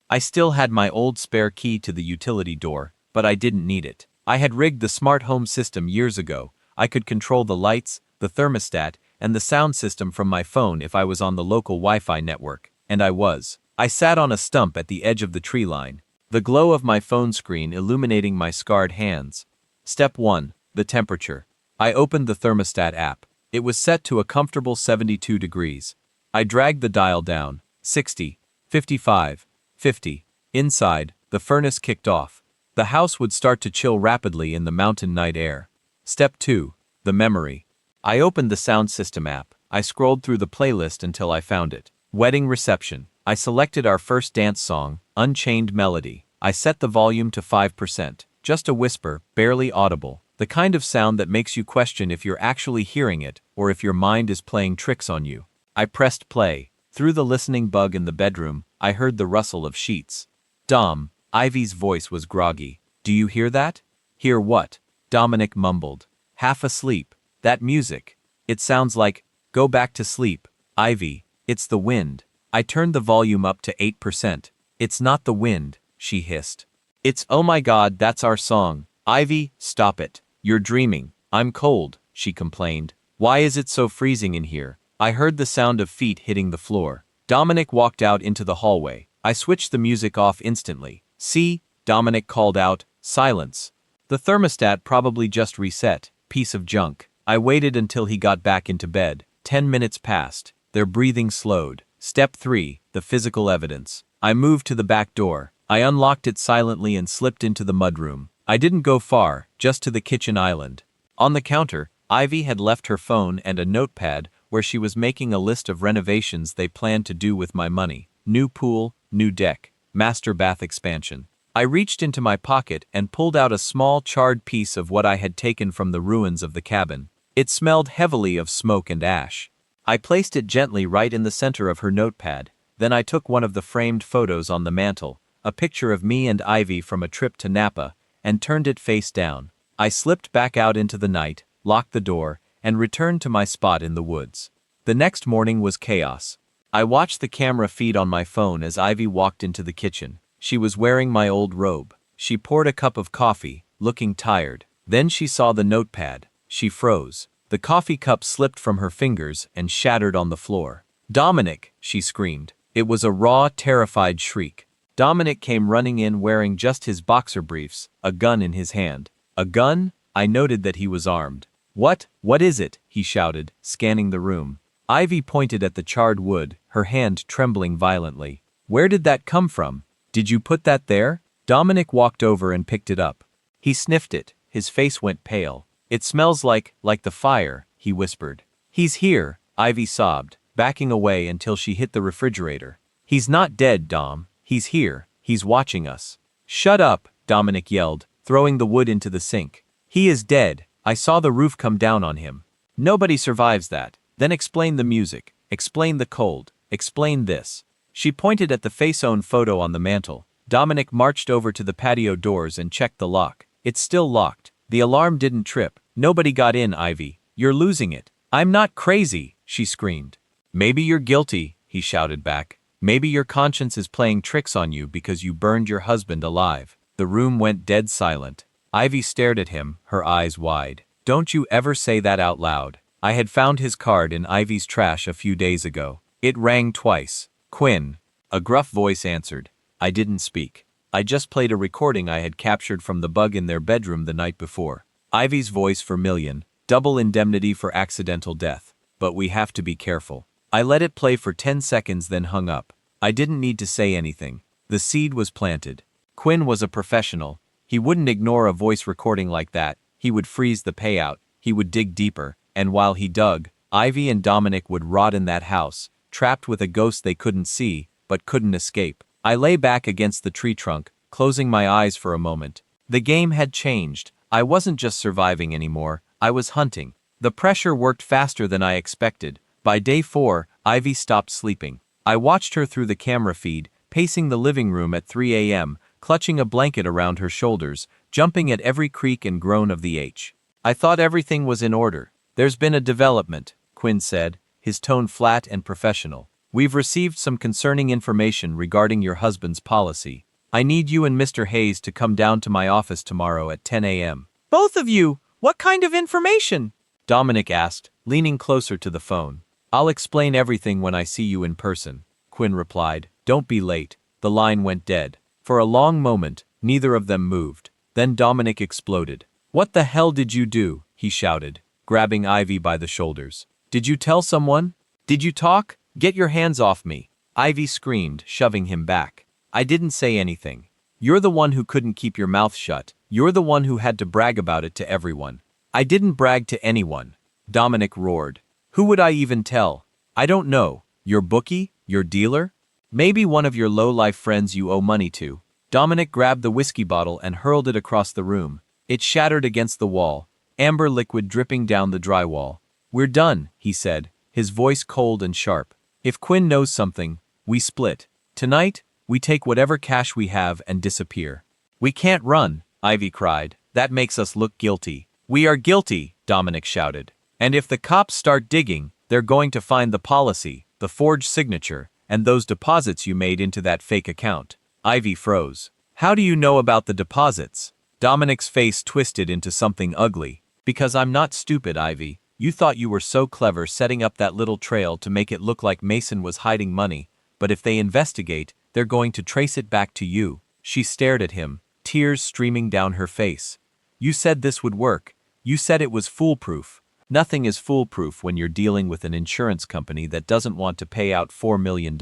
Speaker 1: I still had my old spare key to the utility door, but I didn't need it. I had rigged the smart home system years ago. I could control the lights, the thermostat, and the sound system from my phone if I was on the local Wi-Fi network, and I was. I sat on a stump at the edge of the tree line, the glow of my phone screen illuminating my scarred hands. Step 1. The temperature. I opened the thermostat app. It was set to a comfortable 72 degrees. I dragged the dial down. 60, 55, 50. Inside, the furnace kicked off. The house would start to chill rapidly in the mountain night air. Step 2. The memory. I opened the sound system app. I scrolled through the playlist until I found it. Wedding reception. I selected our first dance song, Unchained Melody. I set the volume to 5%. Just a whisper, barely audible. The kind of sound that makes you question if you're actually hearing it or if your mind is playing tricks on you. I pressed play. Through the listening bug in the bedroom, I heard the rustle of sheets. "Dom," Ivy's voice was groggy. "Do you hear that?" "Hear what?" Dominic mumbled. "Half asleep. That music. It sounds like, go back to sleep." "Ivy, it's the wind." I turned the volume up to 8%. "It's not the wind," she hissed. "It's oh my god, that's our song." "Ivy, stop it. You're dreaming." "I'm cold," she complained. "Why is it so freezing in here?" I heard the sound of feet hitting the floor. Dominic walked out into the hallway. I switched the music off instantly. "See?" Dominic called out. "Silence." The thermostat probably just reset. Piece of junk. I waited until he got back into bed. 10 minutes passed. Their breathing slowed. Step 3. The physical evidence. I moved to the back door. I unlocked it silently and slipped into the mudroom. I didn't go far, just to the kitchen island. On the counter, Ivy had left her phone and a notepad where she was making a list of renovations they planned to do with my money. New pool, new deck, master bath expansion. I reached into my pocket and pulled out a small charred piece of what I had taken from the ruins of the cabin. It smelled heavily of smoke and ash. I placed it gently right in the center of her notepad. Then I took one of the framed photos on the mantel, a picture of me and Ivy from a trip to Napa, and turned it face down. I slipped back out into the night, locked the door, and returned to my spot in the woods. The next morning was chaos. I watched the camera feed on my phone as Ivy walked into the kitchen. She was wearing my old robe. She poured a cup of coffee, looking tired. Then she saw the notepad. She froze. The coffee cup slipped from her fingers and shattered on the floor. "Dominic!" she screamed. It was a raw, terrified shriek. Dominic came running in wearing just his boxer briefs, a gun in his hand. "A gun?" I noted that he was armed. What is it?" he shouted, scanning the room. Ivy pointed at the charred wood, her hand trembling violently. "Where did that come from? Did you put that there?" Dominic walked over and picked it up. He sniffed it, his face went pale. "It smells like the fire," he whispered. "He's here," Ivy sobbed, backing away until she hit the refrigerator. "He's not dead, Dom. He's here," He's watching us. Shut up, Dominic yelled, throwing the wood into the sink. He is dead. I saw the roof come down on him. Nobody survives that. Then explain the music. Explain the cold. Explain this. She pointed at the face-own photo on the mantel. Dominic marched over to the patio doors and checked the lock. It's still locked. The alarm didn't trip. Nobody got in, Ivy. You're losing it. I'm not crazy, she screamed. Maybe you're guilty, he shouted back. Maybe your conscience is playing tricks on you because you burned your husband alive. The room went dead silent. Ivy stared at him, her eyes wide. Don't you ever say that out loud. I had found his card in Ivy's trash a few days ago. It rang twice. Quinn. A gruff voice answered. I didn't speak. I just played a recording I had captured from the bug in their bedroom the night before. Ivy's voice for million. Double indemnity for accidental death. But we have to be careful. I let it play for 10 seconds then hung up. I didn't need to say anything. The seed was planted. Quinn was a professional. He wouldn't ignore a voice recording like that. He would freeze the payout. He would dig deeper. And while he dug, Ivy and Dominic would rot in that house, trapped with a ghost they couldn't see, but couldn't escape. I lay back against the tree trunk, closing my eyes for a moment. The game had changed. I wasn't just surviving anymore. I was hunting. The pressure worked faster than I expected. By day 4, Ivy stopped sleeping. I watched her through the camera feed, pacing the living room at 3 a.m., clutching a blanket around her shoulders, jumping at every creak and groan of the H. I thought everything was in order. There's been a development, Quinn said, his tone flat and professional. We've received some concerning information regarding your husband's policy. I need you and Mr. Hayes to come down to my office tomorrow at 10 a.m. Both of you? What kind of information? Dominic asked, leaning closer to the phone. I'll explain everything when I see you in person, Quinn replied. Don't be late. The line went dead. For a long moment, neither of them moved. Then Dominic exploded. What the hell did you do? He shouted, grabbing Ivy by the shoulders. Did you tell someone? Did you talk? Get your hands off me. Ivy screamed, shoving him back. I didn't say anything. You're the one who couldn't keep your mouth shut. You're the one who had to brag about it to everyone. I didn't brag to anyone. Dominic roared. Who would I even tell? I don't know. Your bookie? Your dealer? Maybe one of your low-life friends you owe money to. Dominic grabbed the whiskey bottle and hurled it across the room. It shattered against the wall, amber liquid dripping down the drywall. We're done, he said, his voice cold and sharp. If Quinn knows something, we split. Tonight, we take whatever cash we have and disappear. We can't run, Ivy cried. That makes us look guilty. We are guilty, Dominic shouted. And if the cops start digging, they're going to find the policy, the forged signature, and those deposits you made into that fake account. Ivy froze. How do you know about the deposits? Dominic's face twisted into something ugly. Because I'm not stupid, Ivy. You thought you were so clever setting up that little trail to make it look like Mason was hiding money, but if they investigate, they're going to trace it back to you. She stared at him, tears streaming down her face. You said this would work. You said it was foolproof. Nothing is foolproof when you're dealing with an insurance company that doesn't want to pay out $4 million,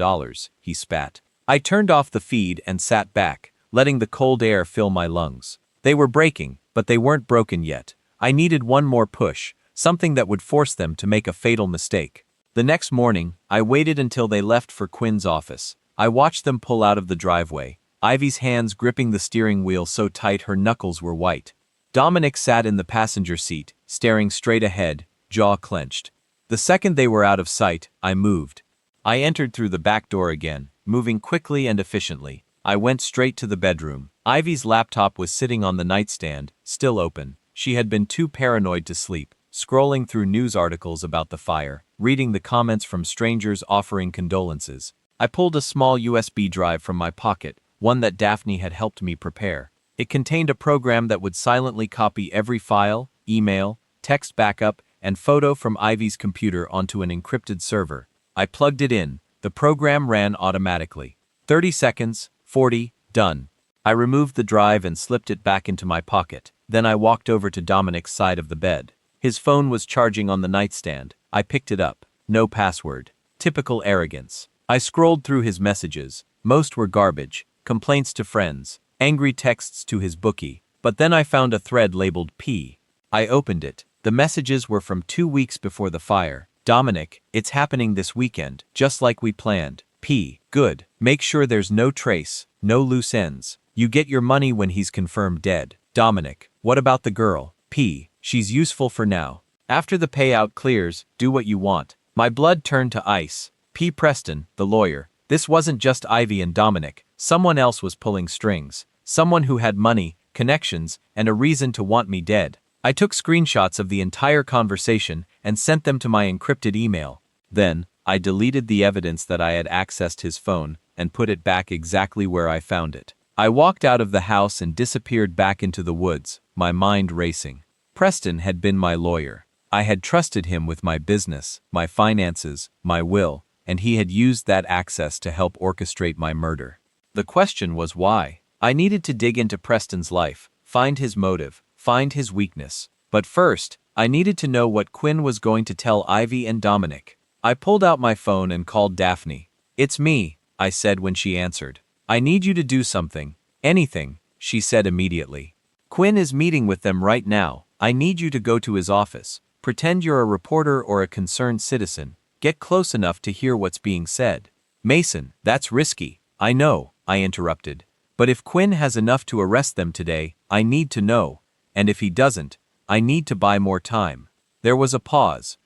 Speaker 1: he spat. I turned off the feed and sat back, letting the cold air fill my lungs. They were breaking, but they weren't broken yet. I needed one more push, something that would force them to make a fatal mistake. The next morning, I waited until they left for Quinn's office. I watched them pull out of the driveway, Ivy's hands gripping the steering wheel so tight her knuckles were white. Dominic sat in the passenger seat, staring straight ahead, jaw clenched. The second they were out of sight, I moved. I entered through the back door again, moving quickly and efficiently. I went straight to the bedroom. Ivy's laptop was sitting on the nightstand, still open. She had been too paranoid to sleep, scrolling through news articles about the fire, reading the comments from strangers offering condolences. I pulled a small USB drive from my pocket, one that Daphne had helped me prepare. It contained a program that would silently copy every file, email, text backup, and photo from Ivy's computer onto an encrypted server. I plugged it in. The program ran automatically. 30 seconds, 40, done. I removed the drive and slipped it back into my pocket. Then I walked over to Dominic's side of the bed. His phone was charging on the nightstand. I picked it up. No password. Typical arrogance. I scrolled through his messages. Most were garbage. Complaints to friends. Angry texts to his bookie. But then I found a thread labeled P. I opened it. The messages were from 2 weeks before the fire. Dominic, it's happening this weekend, just like we planned. P. Good. Make sure there's no trace, no loose ends. You get your money when he's confirmed dead. Dominic, what about the girl? P. She's useful for now. After the payout clears, do what you want. My blood turned to ice. P. Preston, the lawyer. This wasn't just Ivy and Dominic. Someone else was pulling strings. Someone who had money, connections, and a reason to want me dead. I took screenshots of the entire conversation and sent them to my encrypted email. Then, I deleted the evidence that I had accessed his phone and put it back exactly where I found it. I walked out of the house and disappeared back into the woods, my mind racing. Preston had been my lawyer. I had trusted him with my business, my finances, my will, and he had used that access to help orchestrate my murder. The question was why. I needed to dig into Preston's life, find his motive, find his weakness. But first, I needed to know what Quinn was going to tell Ivy and Dominic. I pulled out my phone and called Daphne. "It's me," I said when she answered. "I need you to do something. Anything," she said immediately. "Quinn is meeting with them right now. I need you to go to his office. Pretend you're a reporter or a concerned citizen. Get close enough to hear what's being said." "Mason, that's risky." "I know," I interrupted. "But if Quinn has enough to arrest them today, I need to know. And if he doesn't, I need to buy more time." There was a pause.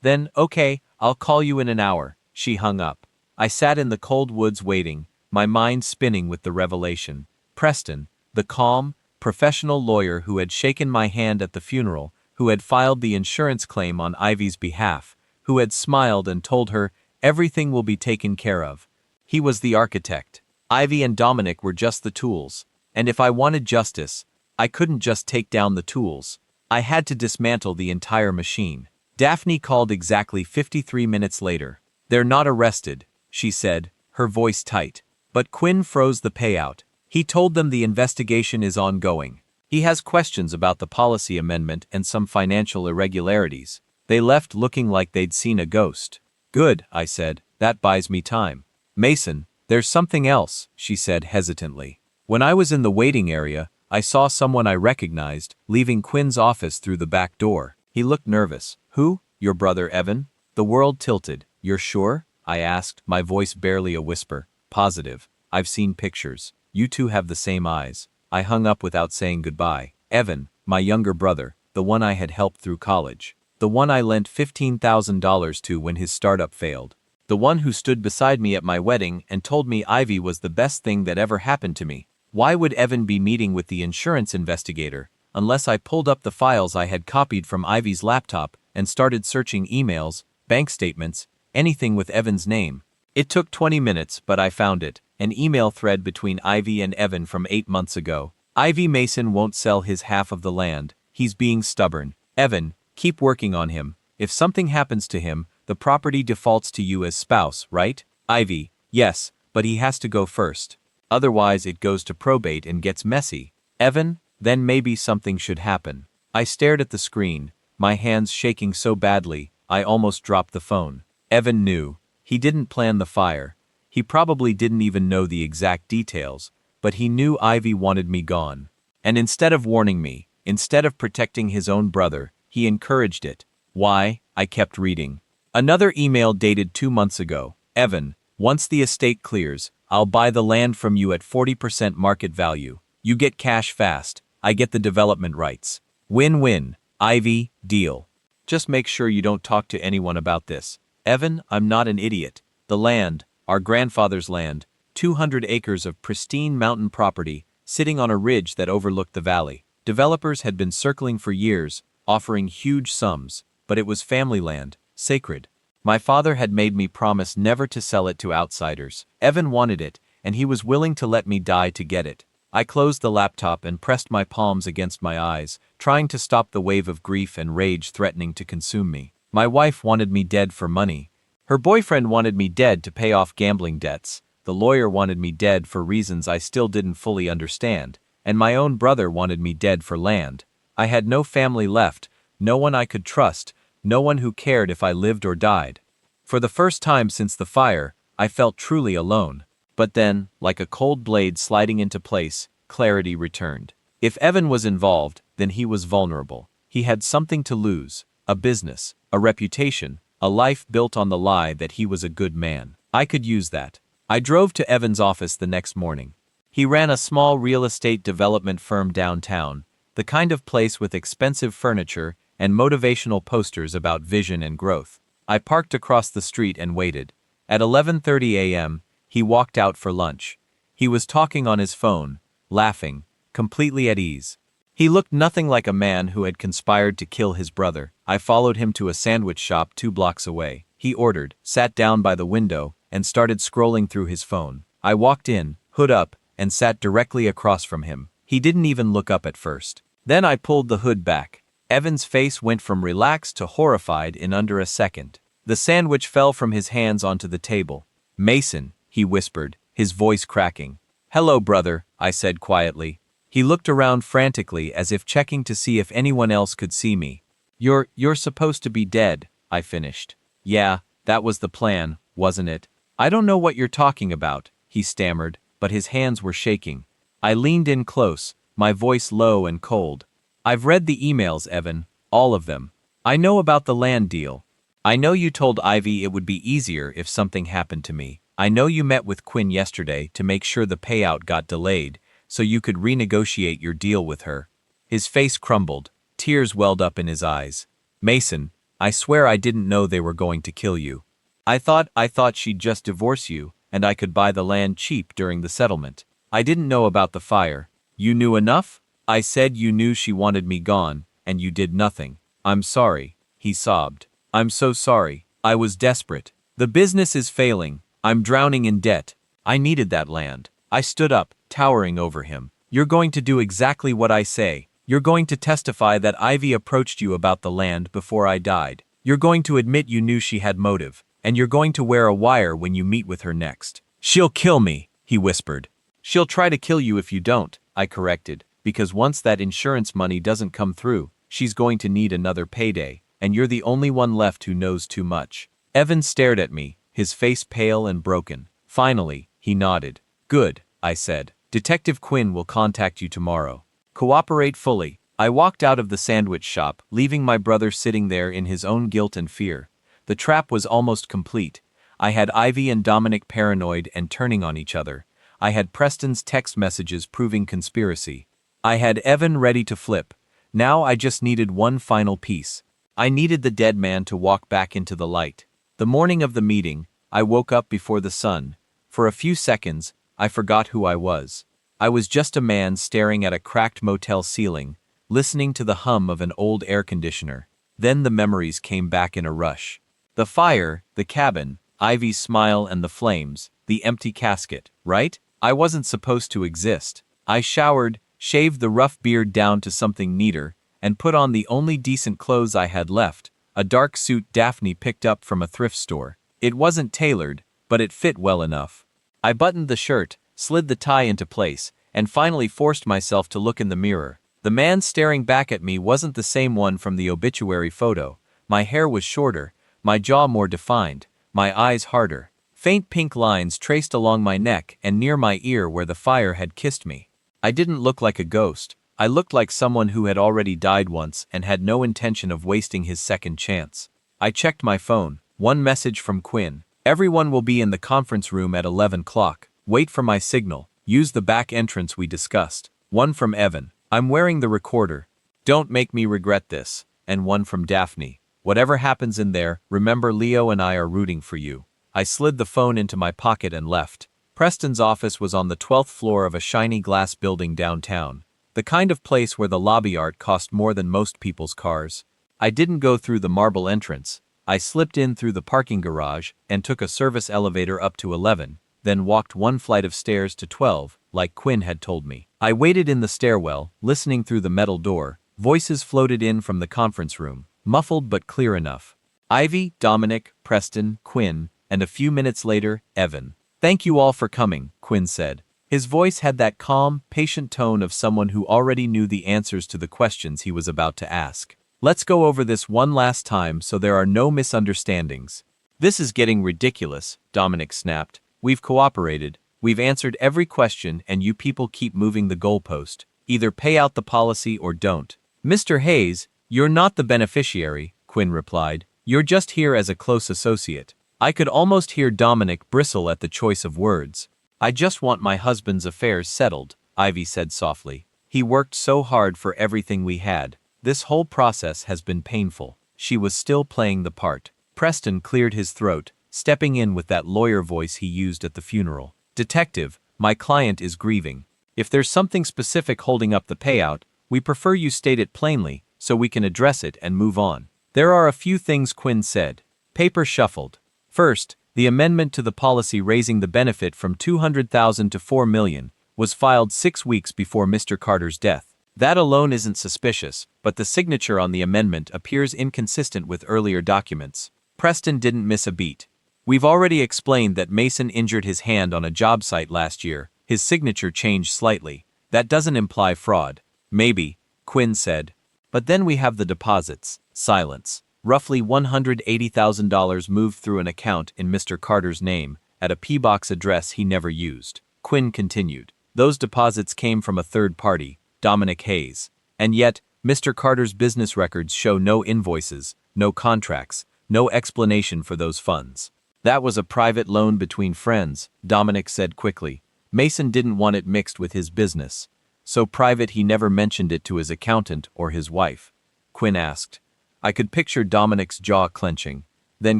Speaker 1: Then, "Okay, I'll call you in an hour." She hung up. I sat in the cold woods waiting, my mind spinning with the revelation. Preston, the calm, professional lawyer who had shaken my hand at the funeral, who had filed the insurance claim on Ivy's behalf, who had smiled and told her, "Everything will be taken care of." He was the architect. Ivy and Dominic were just the tools. And if I wanted justice, I couldn't just take down the tools. I had to dismantle the entire machine. Daphne called exactly 53 minutes later. "They're not arrested," she said, her voice tight. "But Quinn froze the payout. He told them the investigation is ongoing. He has questions about the policy amendment and some financial irregularities." They left looking like they'd seen a ghost. "Good," I said. "That buys me time." "Mason, there's something else," she said hesitantly. "When I was in the waiting area, I saw someone I recognized leaving Quinn's office through the back door. He looked nervous." "Who? Your brother Evan?" The world tilted. "You're sure?" I asked, my voice barely a whisper. "Positive. I've seen pictures. You two have the same eyes." I hung up without saying goodbye. "Evan, my younger brother, the one I had helped through college. The one I lent $15,000 to when his startup failed. The one who stood beside me at my wedding and told me Ivy was the best thing that ever happened to me. Why would Evan be meeting with the insurance investigator, unless I pulled up the files I had copied from Ivy's laptop and started searching emails, bank statements, anything with Evan's name? It took 20 minutes, but I found it, an email thread between Ivy and Evan from 8 months ago. "Ivy Mason won't sell his half of the land. He's being stubborn. Evan, keep working on him. If something happens to him, the property defaults to you as spouse, right?" "Ivy, yes, but he has to go first. Otherwise it goes to probate and gets messy." "Evan, then maybe something should happen." I stared at the screen, my hands shaking so badly, I almost dropped the phone. Evan knew. He didn't plan the fire. He probably didn't even know the exact details, but he knew Ivy wanted me gone. And instead of warning me, instead of protecting his own brother, he encouraged it. Why? I kept reading. Another email dated 2 months ago. "Evan, once the estate clears, I'll buy the land from you at 40% market value. You get cash fast. I get the development rights. Win-win. Ivy, deal. Just make sure you don't talk to anyone about this." "Evan, I'm not an idiot. The land, our grandfather's land, 200 acres of pristine mountain property, sitting on a ridge that overlooked the valley. Developers had been circling for years, offering huge sums, but it was family land, sacred. My father had made me promise never to sell it to outsiders. Evan wanted it, and he was willing to let me die to get it." I closed the laptop and pressed my palms against my eyes, trying to stop the wave of grief and rage threatening to consume me. My wife wanted me dead for money. Her boyfriend wanted me dead to pay off gambling debts. The lawyer wanted me dead for reasons I still didn't fully understand, and my own brother wanted me dead for land. I had no family left, no one I could trust, no one who cared if I lived or died. For the first time since the fire, I felt truly alone. But then, like a cold blade sliding into place, clarity returned. If Evan was involved, then he was vulnerable. He had something to lose, a business, a reputation, a life built on the lie that he was a good man. I could use that. I drove to Evan's office the next morning. He ran a small real estate development firm downtown, the kind of place with expensive furniture and motivational posters about vision and growth. I parked across the street and waited. At 11:30 a.m., he walked out for lunch. He was talking on his phone, laughing, completely at ease. He looked nothing like a man who had conspired to kill his brother. I followed him to a sandwich shop 2 blocks away. He ordered, sat down by the window, and started scrolling through his phone. I walked in, hood up, and sat directly across from him. He didn't even look up at first. Then I pulled the hood back. Evan's face went from relaxed to horrified in under a second. The sandwich fell from his hands onto the table. "Mason," he whispered, his voice cracking. "Hello, brother," I said quietly. He looked around frantically as if checking to see if anyone else could see me. You're supposed to be dead," I finished. "Yeah, that was the plan, wasn't it?" "I don't know what you're talking about," he stammered, but his hands were shaking. I leaned in close, my voice low and cold. "I've read the emails, Evan, all of them. I know about the land deal. I know you told Ivy it would be easier if something happened to me. I know you met with Quinn yesterday to make sure the payout got delayed, so you could renegotiate your deal with her." His face crumbled, tears welled up in his eyes. "Mason, I swear I didn't know they were going to kill you. I thought she'd just divorce you, and I could buy the land cheap during the settlement. I didn't know about the fire. You knew enough? I said you knew she wanted me gone, and you did nothing. I'm sorry," he sobbed. "I'm so sorry. I was desperate. The business is failing. I'm drowning in debt. I needed that land." I stood up, towering over him. "You're going to do exactly what I say. You're going to testify that Ivy approached you about the land before I died. You're going to admit you knew she had motive, and you're going to wear a wire when you meet with her next." "She'll kill me," he whispered. "She'll try to kill you if you don't," I corrected, "because once that insurance money doesn't come through, she's going to need another payday, and you're the only one left who knows too much." Evan stared at me, his face pale and broken. Finally, he nodded. "Good," I said. "Detective Quinn will contact you tomorrow. Cooperate fully." I walked out of the sandwich shop, leaving my brother sitting there in his own guilt and fear. The trap was almost complete. I had Ivy and Dominic paranoid and turning on each other. I had Preston's text messages proving conspiracy. I had Evan ready to flip. Now I just needed one final piece. I needed the dead man to walk back into the light. The morning of the meeting, I woke up before the sun. For a few seconds, I forgot who I was. I was just a man staring at a cracked motel ceiling, listening to the hum of an old air conditioner. Then the memories came back in a rush. The fire, the cabin, Ivy's smile and the flames, the empty casket, right? I wasn't supposed to exist. I showered, shaved the rough beard down to something neater, and put on the only decent clothes I had left, a dark suit Daphne picked up from a thrift store. It wasn't tailored, but it fit well enough. I buttoned the shirt, slid the tie into place, and finally forced myself to look in the mirror. The man staring back at me wasn't the same one from the obituary photo. My hair was shorter, my jaw more defined, my eyes harder. Faint pink lines traced along my neck and near my ear where the fire had kissed me. I didn't look like a ghost. I looked like someone who had already died once and had no intention of wasting his second chance. I checked my phone. One message from Quinn. "Everyone will be in the conference room at 11 o'clock. Wait for my signal. Use the back entrance we discussed." One from Evan. "I'm wearing the recorder. Don't make me regret this." And one from Daphne. "Whatever happens in there, remember Leo and I are rooting for you." I slid the phone into my pocket and left. Preston's office was on the 12th floor of a shiny glass building downtown. The kind of place where the lobby art cost more than most people's cars. I didn't go through the marble entrance. I slipped in through the parking garage and took a service elevator up to 11, then walked one flight of stairs to 12, like Quinn had told me. I waited in the stairwell, listening through the metal door. Voices floated in from the conference room, muffled but clear enough. Ivy, Dominic, Preston, Quinn, and a few minutes later, Evan. "Thank you all for coming," Quinn said. His voice had that calm, patient tone of someone who already knew the answers to the questions he was about to ask. "Let's go over this one last time so there are no misunderstandings." "This is getting ridiculous," Dominic snapped. "We've cooperated. We've answered every question and you people keep moving the goalpost. Either pay out the policy or don't." "Mr. Hayes, you're not the beneficiary," Quinn replied. "You're just here as a close associate. I could almost hear Dominic bristle at the choice of words. I just want my husband's affairs settled, Ivy said softly. He worked so hard for everything we had. This whole process has been painful. She was still playing the part. Preston cleared his throat, stepping in with that lawyer voice he used at the funeral. Detective, my client is grieving. If there's something specific holding up the payout, we prefer you state it plainly, so we can address it and move on. There are a few things, Quinn said. Paper shuffled. First, the amendment to the policy raising the benefit from $200,000 to $4 million was filed 6 weeks before Mr. Carter's death. That alone isn't suspicious, but the signature on the amendment appears inconsistent with earlier documents. Preston didn't miss a beat. We've already explained that Mason injured his hand on a job site last year. His signature changed slightly. That doesn't imply fraud. Maybe, Quinn said. But then we have the deposits. Silence. Roughly $180,000 moved through an account in Mr. Carter's name, at a P-box address he never used. Quinn continued. Those deposits came from a third party, Dominic Hayes. And yet, Mr. Carter's business records show no invoices, no contracts, no explanation for those funds. That was a private loan between friends, Dominic said quickly. Mason didn't want it mixed with his business. So private he never mentioned it to his accountant or his wife. Quinn asked. I could picture Dominic's jaw clenching. Then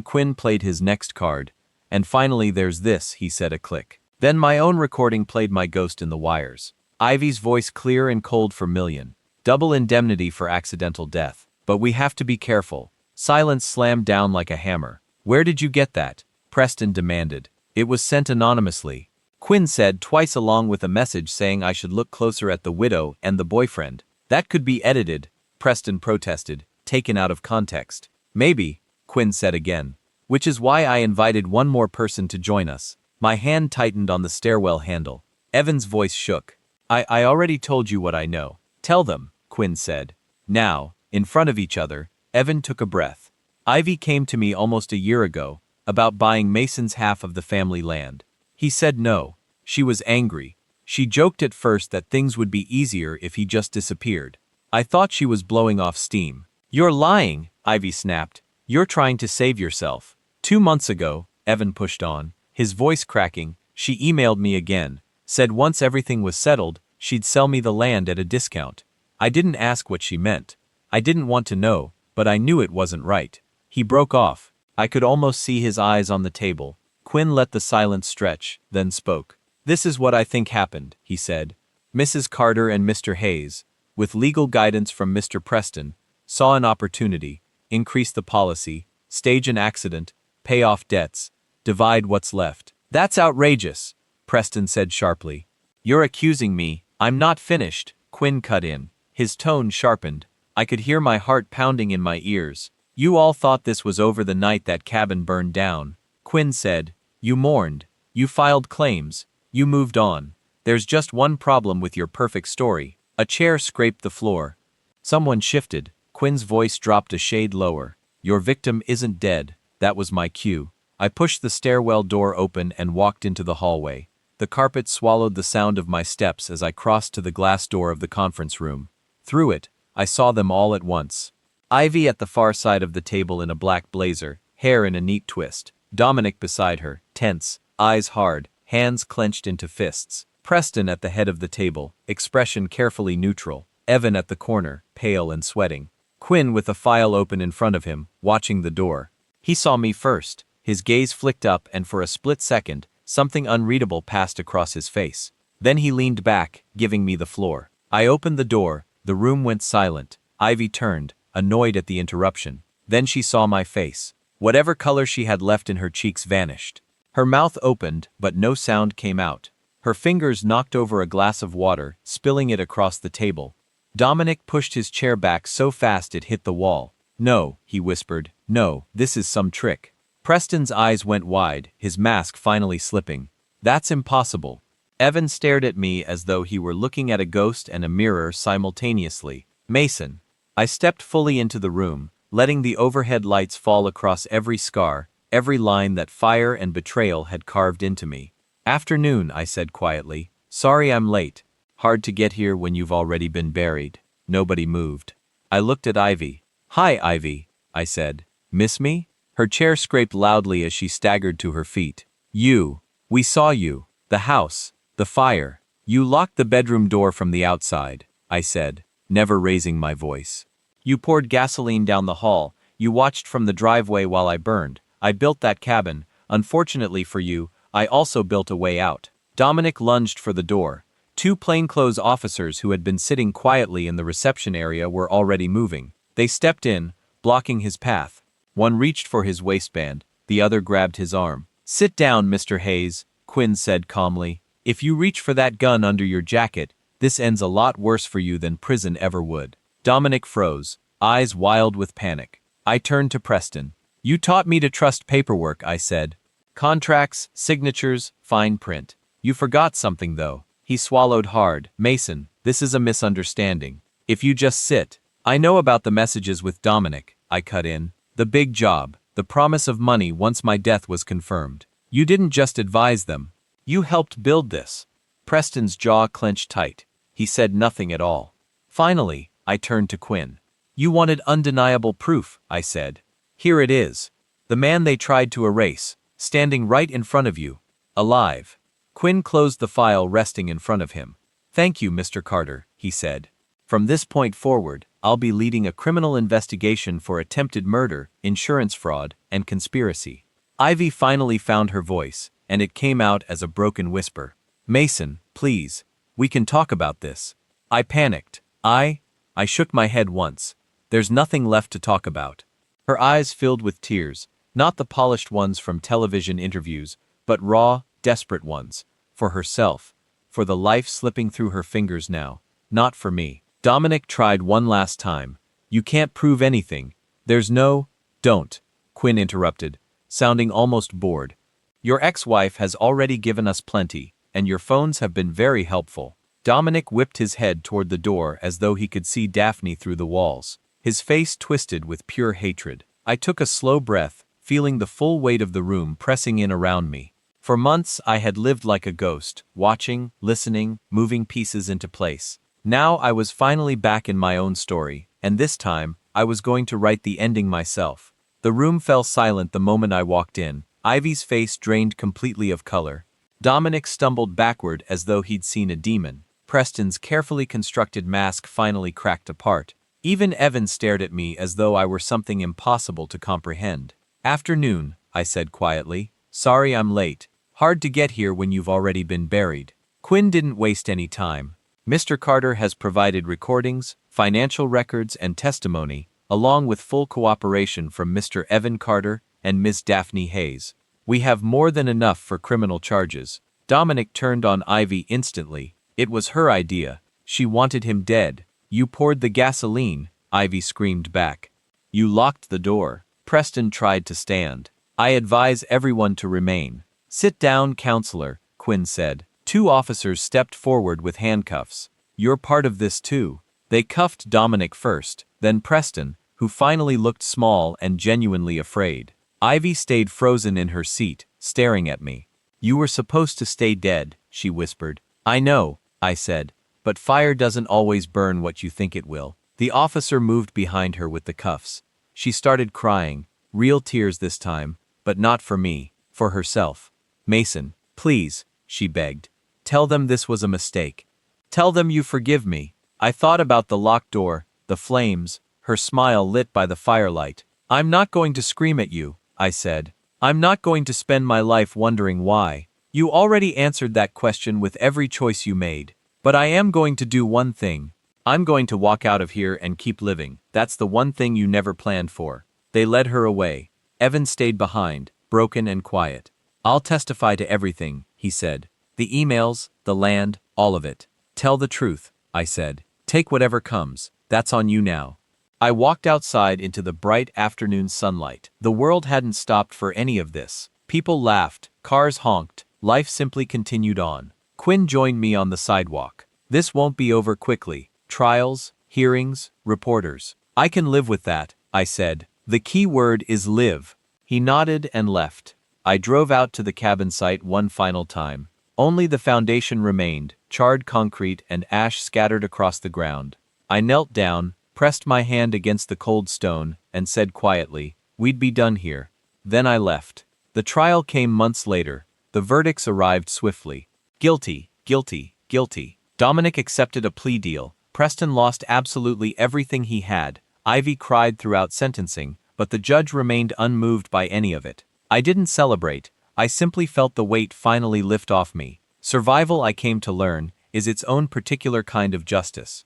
Speaker 1: Quinn played his next card. And finally there's this, he said, a click. Then my own recording played my ghost in the wires. Ivy's voice clear and cold for million. Double indemnity for accidental death. But we have to be careful. Silence slammed down like a hammer. Where did you get that? Preston demanded. It was sent anonymously. Quinn said twice, along with a message saying I should look closer at the widow and the boyfriend. That could be edited, Preston protested, taken out of context. Maybe, Quinn said again. Which is why I invited one more person to join us. My hand tightened on the stairwell handle. Evan's voice shook. I already told you what I know. Tell them, Quinn said. Now, in front of each other, Evan took a breath. Ivy came to me almost a year ago, about buying Mason's half of the family land. He said no. She was angry. She joked at first that things would be easier if he just disappeared. I thought she was blowing off steam. You're lying, Ivy snapped. You're trying to save yourself. 2 months ago, Evan pushed on, his voice cracking, she emailed me again, said once everything was settled, she'd sell me the land at a discount. I didn't ask what she meant. I didn't want to know, but I knew it wasn't right. He broke off. I could almost see his eyes on the table. Quinn let the silence stretch, then spoke. This is what I think happened, he said. Mrs. Carter and Mr. Hayes, with legal guidance from Mr. Preston, saw an opportunity, increase the policy, stage an accident, pay off debts, divide what's left. That's outrageous, Preston said sharply. You're accusing me. I'm not finished, Quinn cut in. His tone sharpened. I could hear my heart pounding in my ears. You all thought this was over the night that cabin burned down. Quinn said, you mourned, you filed claims, you moved on. There's just one problem with your perfect story. A chair scraped the floor. Someone shifted. Quinn's voice dropped a shade lower. Your victim isn't dead. That was my cue. I pushed the stairwell door open and walked into the hallway. The carpet swallowed the sound of my steps as I crossed to the glass door of the conference room. Through it, I saw them all at once. Ivy at the far side of the table in a black blazer, hair in a neat twist. Dominic beside her, tense, eyes hard, hands clenched into fists. Preston at the head of the table, expression carefully neutral. Evan at the corner, pale and sweating. Quinn with a file open in front of him, watching the door. He saw me first. His gaze flicked up and for a split second, something unreadable passed across his face. Then he leaned back, giving me the floor. I opened the door. The room went silent. Ivy turned, annoyed at the interruption. Then she saw my face. Whatever color she had left in her cheeks vanished. Her mouth opened, but no sound came out. Her fingers knocked over a glass of water, spilling it across the table. Dominic pushed his chair back so fast it hit the wall. No, he whispered. No, this is some trick. Preston's eyes went wide, his mask finally slipping. That's impossible. Evan stared at me as though he were looking at a ghost and a mirror simultaneously. Mason. I stepped fully into the room, letting the overhead lights fall across every scar, every line that fire and betrayal had carved into me. Afternoon, I said quietly. Sorry I'm late. Hard to get here when you've already been buried. Nobody moved. I looked at Ivy. Hi, Ivy, I said. Miss me? Her chair scraped loudly as she staggered to her feet. We saw you. The house. The fire. You locked the bedroom door from the outside, I said, never raising my voice. You poured gasoline down the hall. You watched from the driveway while I burned. I built that cabin. Unfortunately for you, I also built a way out. Dominic lunged for the door. Two plainclothes officers who had been sitting quietly in the reception area were already moving. They stepped in, blocking his path. One reached for his waistband, the other grabbed his arm. "Sit down, Mr. Hayes," Quinn said calmly. "If you reach for that gun under your jacket, this ends a lot worse for you than prison ever would." Dominic froze, eyes wild with panic. I turned to Preston. "You taught me to trust paperwork," I said. "Contracts, signatures, fine print. You forgot something though." He swallowed hard. "Mason, this is a misunderstanding. If you just sit." "I know about the messages with Dominic," I cut in. "The big job, the promise of money once my death was confirmed. You didn't just advise them. You helped build this." Preston's jaw clenched tight. He said nothing at all. Finally, I turned to Quinn. "You wanted undeniable proof," I said. "Here it is. The man they tried to erase, standing right in front of you, alive." Quinn closed the file resting in front of him. "Thank you, Mr. Carter," he said. "From this point forward, I'll be leading a criminal investigation for attempted murder, insurance fraud, and conspiracy." Ivy finally found her voice, and it came out as a broken whisper. "Mason, please. We can talk about this." I panicked. I shook my head once. "There's nothing left to talk about." Her eyes filled with tears, not the polished ones from television interviews, but raw, desperate ones. For herself. For the life slipping through her fingers now. Not for me. Dominic tried one last time. "You can't prove anything. There's no—" "Don't," Quinn interrupted, sounding almost bored. "Your ex-wife has already given us plenty, and your phones have been very helpful." Dominic whipped his head toward the door as though he could see Daphne through the walls. His face twisted with pure hatred. I took a slow breath, feeling the full weight of the room pressing in around me. For months I had lived like a ghost, watching, listening, moving pieces into place. Now I was finally back in my own story, and this time, I was going to write the ending myself. The room fell silent the moment I walked in. Ivy's face drained completely of color. Dominic stumbled backward as though he'd seen a demon. Preston's carefully constructed mask finally cracked apart. Even Evan stared at me as though I were something impossible to comprehend. "Afternoon," I said quietly. "Sorry I'm late. Hard to get here when you've already been buried." Quinn didn't waste any time. "Mr. Carter has provided recordings, financial records, and testimony, along with full cooperation from Mr. Evan Carter and Ms. Daphne Hayes. We have more than enough for criminal charges." Dominic turned on Ivy instantly. It was her idea. She wanted him dead. "You poured the gasoline," Ivy screamed back. "You locked the door." Preston tried to stand. "I advise everyone to remain." "Sit down, counselor," Quinn said. Two officers stepped forward with handcuffs. "You're part of this too." They cuffed Dominic first, then Preston, who finally looked small and genuinely afraid. Ivy stayed frozen in her seat, staring at me. "You were supposed to stay dead," she whispered. "I know," I said, "but fire doesn't always burn what you think it will." The officer moved behind her with the cuffs. She started crying, real tears this time, but not for me, for herself. "Mason, please," she begged. "Tell them this was a mistake. Tell them you forgive me." I thought about the locked door, the flames, her smile lit by the firelight. "I'm not going to scream at you," I said. "I'm not going to spend my life wondering why. You already answered that question with every choice you made. But I am going to do one thing. I'm going to walk out of here and keep living. That's the one thing you never planned for." They led her away. Evan stayed behind, broken and quiet. "I'll testify to everything," he said. "The emails, the land, all of it." "Tell the truth," I said. "Take whatever comes. That's on you now." I walked outside into the bright afternoon sunlight. The world hadn't stopped for any of this. People laughed, cars honked, life simply continued on. Quinn joined me on the sidewalk. "This won't be over quickly. Trials, hearings, reporters. I can live with that," I said. "The key word is live." He nodded and left. I drove out to the cabin site one final time. Only the foundation remained, charred concrete and ash scattered across the ground. I knelt down, pressed my hand against the cold stone, and said quietly, "We'd be done here. Then I left. The trial came months later. The verdicts arrived swiftly. Guilty, guilty, guilty. Dominic accepted a plea deal. Preston lost absolutely everything he had. Ivy cried throughout sentencing, but the judge remained unmoved by any of it. I didn't celebrate. I simply felt the weight finally lift off me. Survival, I came to learn, is its own particular kind of justice.